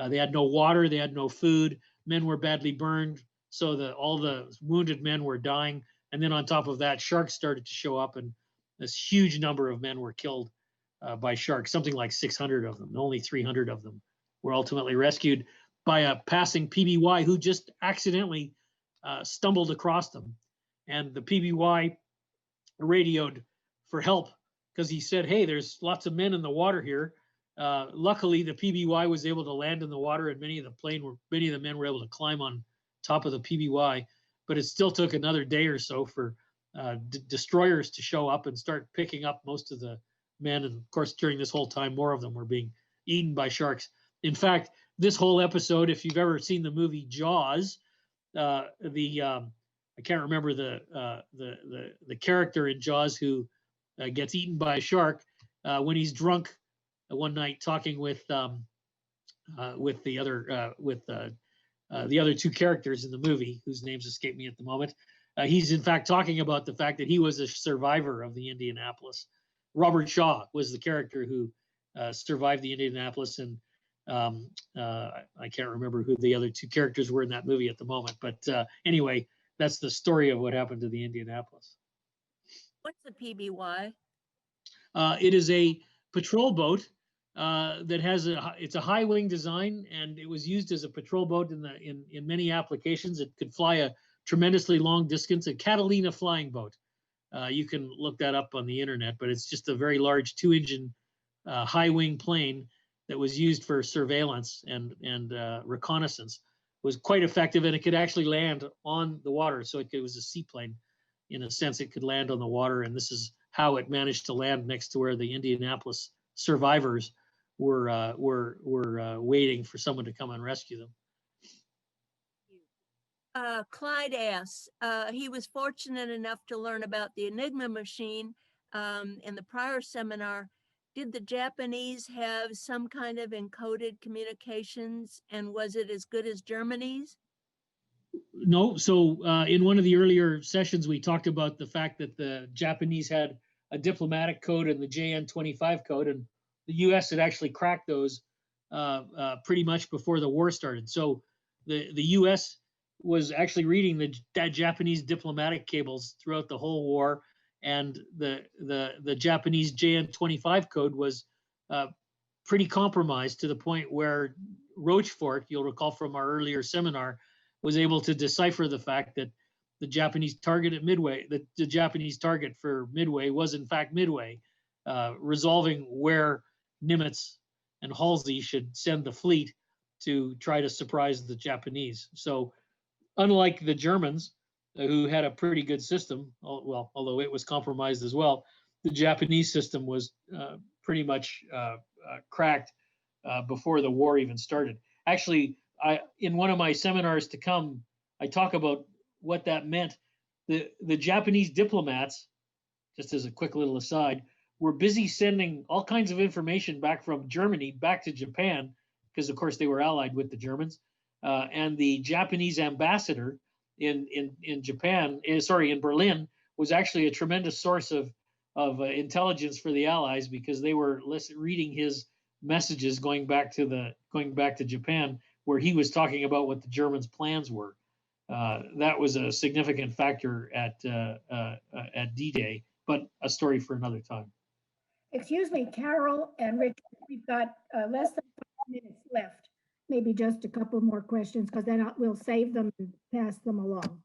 They had no water. They had no food. Men were badly burned. So all the wounded men were dying. And then on top of that, sharks started to show up, and this huge number of men were killed by sharks, something like 600 of them. Only 300 of them were ultimately rescued by a passing PBY who just accidentally stumbled across them. And the PBY radioed for help because he said, hey, there's lots of men in the water here. Luckily, the PBY was able to land in the water, and many of the men were able to climb on top of the PBY. But it still took another day or so for destroyers to show up and start picking up most of the men. And of course, during this whole time, more of them were being eaten by sharks. In fact, this whole episode, if you've ever seen the movie Jaws, I can't remember the character in Jaws who gets eaten by a shark when he's drunk one night talking with the other two characters in the movie whose names escape me at the moment. He's in fact talking about the fact that he was a survivor of the Indianapolis. Robert Shaw was the character who survived the Indianapolis, and I can't remember who the other two characters were in that movie at the moment. But anyway, that's the story of what happened to the Indianapolis. What's the PBY? It is a patrol boat that has it's a high wing design, and it was used as a patrol boat in many applications. It could fly a tremendously long distance, a Catalina flying boat. You can look that up on the internet, but it's just a very large 2-engine high wing plane that was used for surveillance and reconnaissance. It was quite effective, and it could actually land on the water. So it was a seaplane in a sense. It could land on the water, and this is how it managed to land next to where the Indianapolis survivors were waiting for someone to come and rescue them. Clyde asks, he was fortunate enough to learn about the Enigma machine in the prior seminar. Did the Japanese have some kind of encoded communications, and was it as good as Germany's? No. So in one of the earlier sessions, we talked about the fact that the Japanese had a diplomatic code and the JN-25 code, and the U.S. had actually cracked those pretty much before the war started. So the U.S. was actually reading that Japanese diplomatic cables throughout the whole war, and the Japanese JN-25 code was pretty compromised to the point where Rochefort, you'll recall from our earlier seminar, was able to decipher the fact that the Japanese target at Midway, the Japanese target for Midway was in fact Midway, resolving where Nimitz and Halsey should send the fleet to try to surprise the Japanese. So unlike the Germans, who had a pretty good system, well, although it was compromised as well, the Japanese system was pretty much cracked before the war even started. Actually, in one of my seminars to come, I talk about what that meant. The Japanese diplomats, just as a quick little aside, were busy sending all kinds of information back from Germany back to Japan, because of course they were allied with the Germans. And the Japanese ambassador in Japan, in Berlin, was actually a tremendous source of intelligence for the Allies, because they were reading his messages going back to Japan, where he was talking about what the Germans' plans were. That was a significant factor at D-Day, but a story for another time. Excuse me, Carol and Rich, we've got less than 5 minutes left. Maybe just a couple more questions, because then we'll save them and pass them along.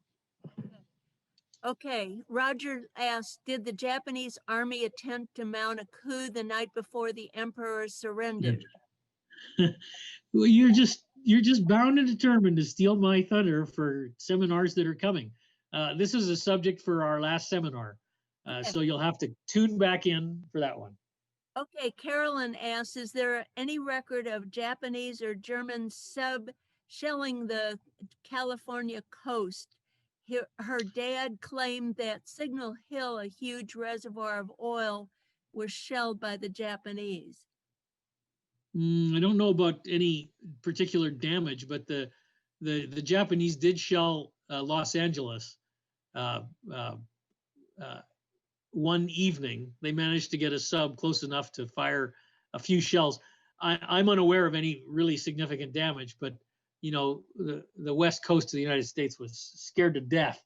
Okay, Roger asked, did the Japanese army attempt to mount a coup the night before the emperor surrendered? Well, you're just bound and determined to steal my thunder for seminars that are coming. This is a subject for our last seminar, so you'll have to tune back in for that one. Okay, Carolyn asks, is there any record of Japanese or German sub shelling the California coast? Her dad claimed that Signal Hill, a huge reservoir of oil, was shelled by the Japanese. I don't know about any particular damage, but the Japanese did shell Los Angeles one evening. They managed to get a sub close enough to fire a few shells. I'm unaware of any really significant damage, but the west coast of the United States was scared to death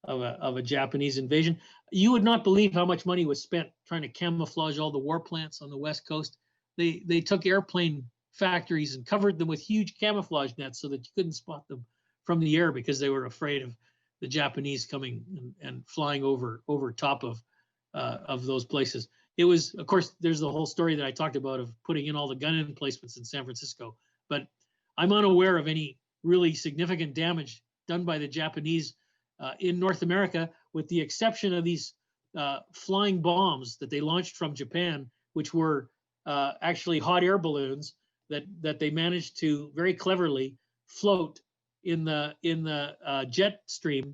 of a Japanese invasion. You would not believe how much money was spent trying to camouflage all the war plants on the west coast. They took airplane factories and covered them with huge camouflage nets so that you couldn't spot them from the air, because they were afraid of the Japanese coming and flying over top of those places. It was, of course, there's the whole story that I talked about of putting in all the gun emplacements in San Francisco, but I'm unaware of any really significant damage done by the Japanese in North America, with the exception of these flying bombs that they launched from Japan, which were actually hot air balloons that they managed to very cleverly float in the jet stream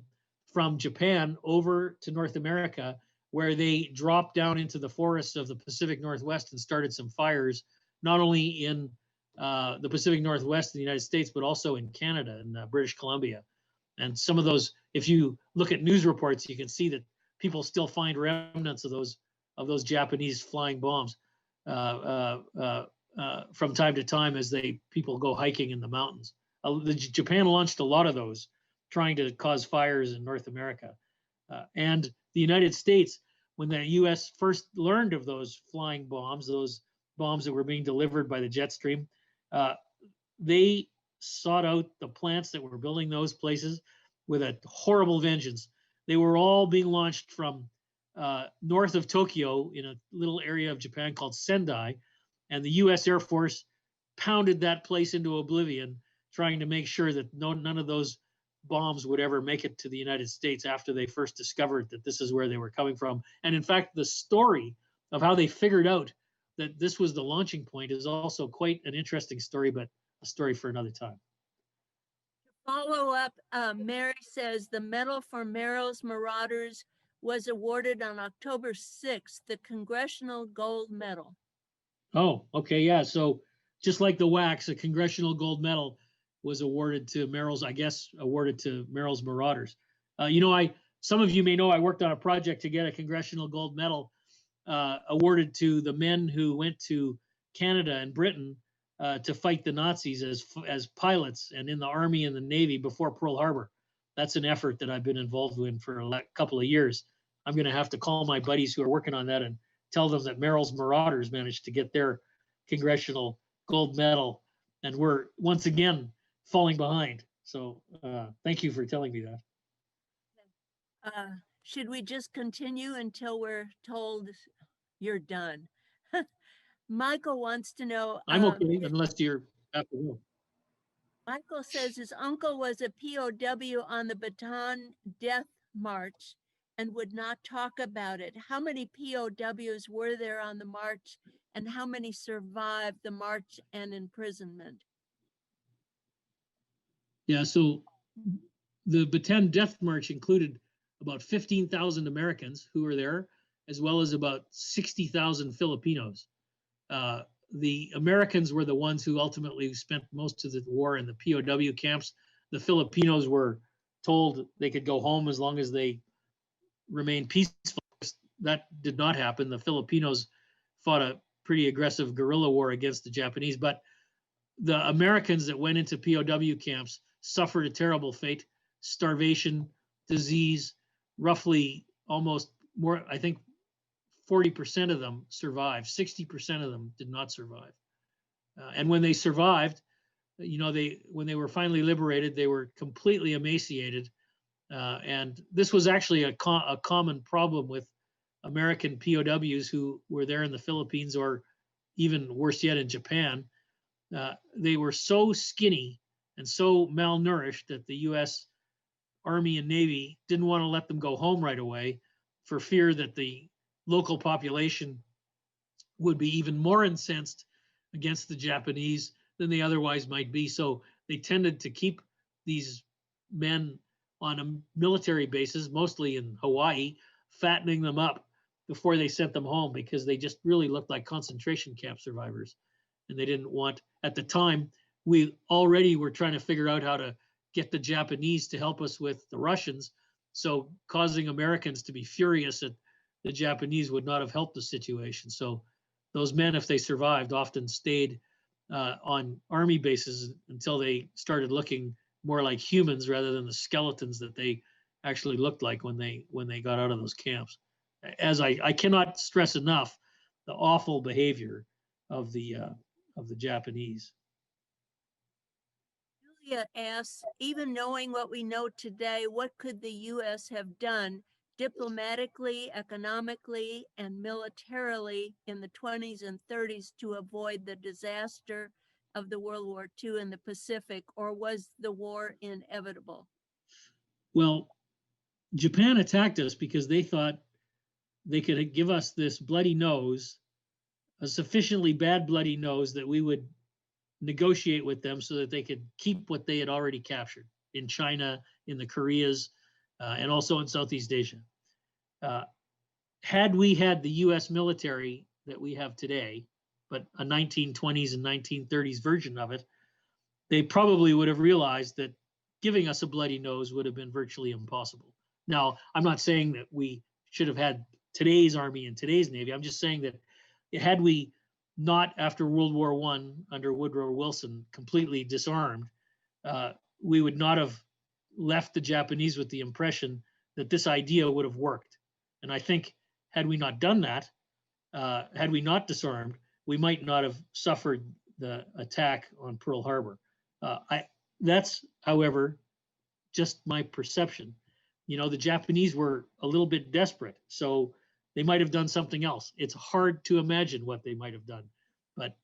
from Japan over to North America, where they dropped down into the forests of the Pacific Northwest and started some fires, not only in the Pacific Northwest of the United States, but also in Canada and British Columbia. And some of those, if you look at news reports, you can see that people still find remnants of those Japanese flying bombs from time to time as people go hiking in the mountains. Japan launched a lot of those, trying to cause fires in North America. And the United States, when the U.S. first learned of those flying bombs, those bombs that were being delivered by the jet stream, they sought out the plants that were building those places with a horrible vengeance. They were all being launched from north of Tokyo in a little area of Japan called Sendai, and the U.S. Air Force pounded that place into oblivion, trying to make sure that none of those bombs would ever make it to the United States after they first discovered that this is where they were coming from. And in fact, the story of how they figured out that this was the launching point is also quite an interesting story, but a story for another time. Follow up, Mary says the medal for Merrill's Marauders was awarded on October 6th, the Congressional Gold Medal. Oh, okay, yeah. So just like the wax, a Congressional Gold Medal was awarded to Merrill's Marauders. Some of you may know I worked on a project to get a Congressional Gold Medal awarded to the men who went to Canada and Britain to fight the Nazis as pilots and in the Army and the Navy before Pearl Harbor. That's an effort that I've been involved in for a couple of years. I'm going to have to call my buddies who are working on that and tell them that Merrill's Marauders managed to get their Congressional Gold Medal, and we're once again falling behind. So thank you for telling me that. Should we just continue until we're told you're done? Michael wants to know. I'm okay, unless you're after. Michael says his uncle was a POW on the Bataan Death March and would not talk about it. How many POWs were there on the march, and how many survived the march and imprisonment? Yeah, so the Bataan Death March included about 15,000 Americans who were there, as well as about 60,000 Filipinos. The Americans were the ones who ultimately spent most of the war in the POW camps. The Filipinos were told they could go home as long as they remained peaceful. That did not happen. The Filipinos fought a pretty aggressive guerrilla war against the Japanese, but the Americans that went into POW camps suffered a terrible fate: starvation, disease. Roughly almost more, I think 40% of them survived, 60% of them did not survive. And when they survived, when they were finally liberated, they were completely emaciated. And this was actually a common problem with American POWs who were there in the Philippines, or even worse yet, in Japan. They were so skinny and so malnourished that the U.S. Army and Navy didn't want to let them go home right away, for fear that the local population would be even more incensed against the Japanese than they otherwise might be. So they tended to keep these men on a military basis, mostly in Hawaii, fattening them up before they sent them home, because they just really looked like concentration camp survivors. And they didn't want, at the time, we already were trying to figure out how to get the Japanese to help us with the Russians. So causing Americans to be furious at the Japanese would not have helped the situation. So those men, if they survived, often stayed on army bases until they started looking more like humans rather than the skeletons that they actually looked like when they got out of those camps. As I cannot stress enough the awful behavior of the Japanese. Julia asks, even knowing what we know today, what could the U.S. have done diplomatically, economically, and militarily in the 20s and 30s to avoid the disaster of the World War II in the Pacific, or was the war inevitable? Well, Japan attacked us because they thought they could give us this bloody nose, a sufficiently bad bloody nose, that we would negotiate with them so that they could keep what they had already captured in China, in the Koreas, and also in Southeast Asia. Had we had the US military that we have today, but a 1920s and 1930s version of it, they probably would have realized that giving us a bloody nose would have been virtually impossible. Now, I'm not saying that we should have had today's Army and today's Navy. I'm just saying that had we not, after World War I, under Woodrow Wilson, completely disarmed, we would not have left the Japanese with the impression that this idea would have worked. And I think had we not done that, had we not disarmed, we might not have suffered the attack on Pearl Harbor. That's, however, just my perception. The Japanese were a little bit desperate, so they might have done something else. It's hard to imagine what they might have done, but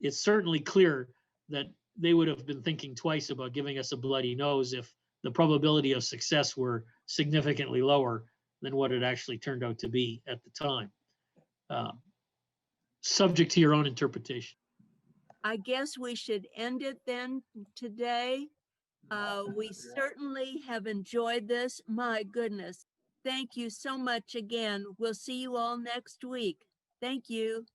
it's certainly clear that they would have been thinking twice about giving us a bloody nose if the probability of success were significantly lower than what it actually turned out to be at the time. Subject to your own interpretation. I guess we should end it then today. We certainly have enjoyed this. My goodness. Thank you so much again. We'll see you all next week. Thank you.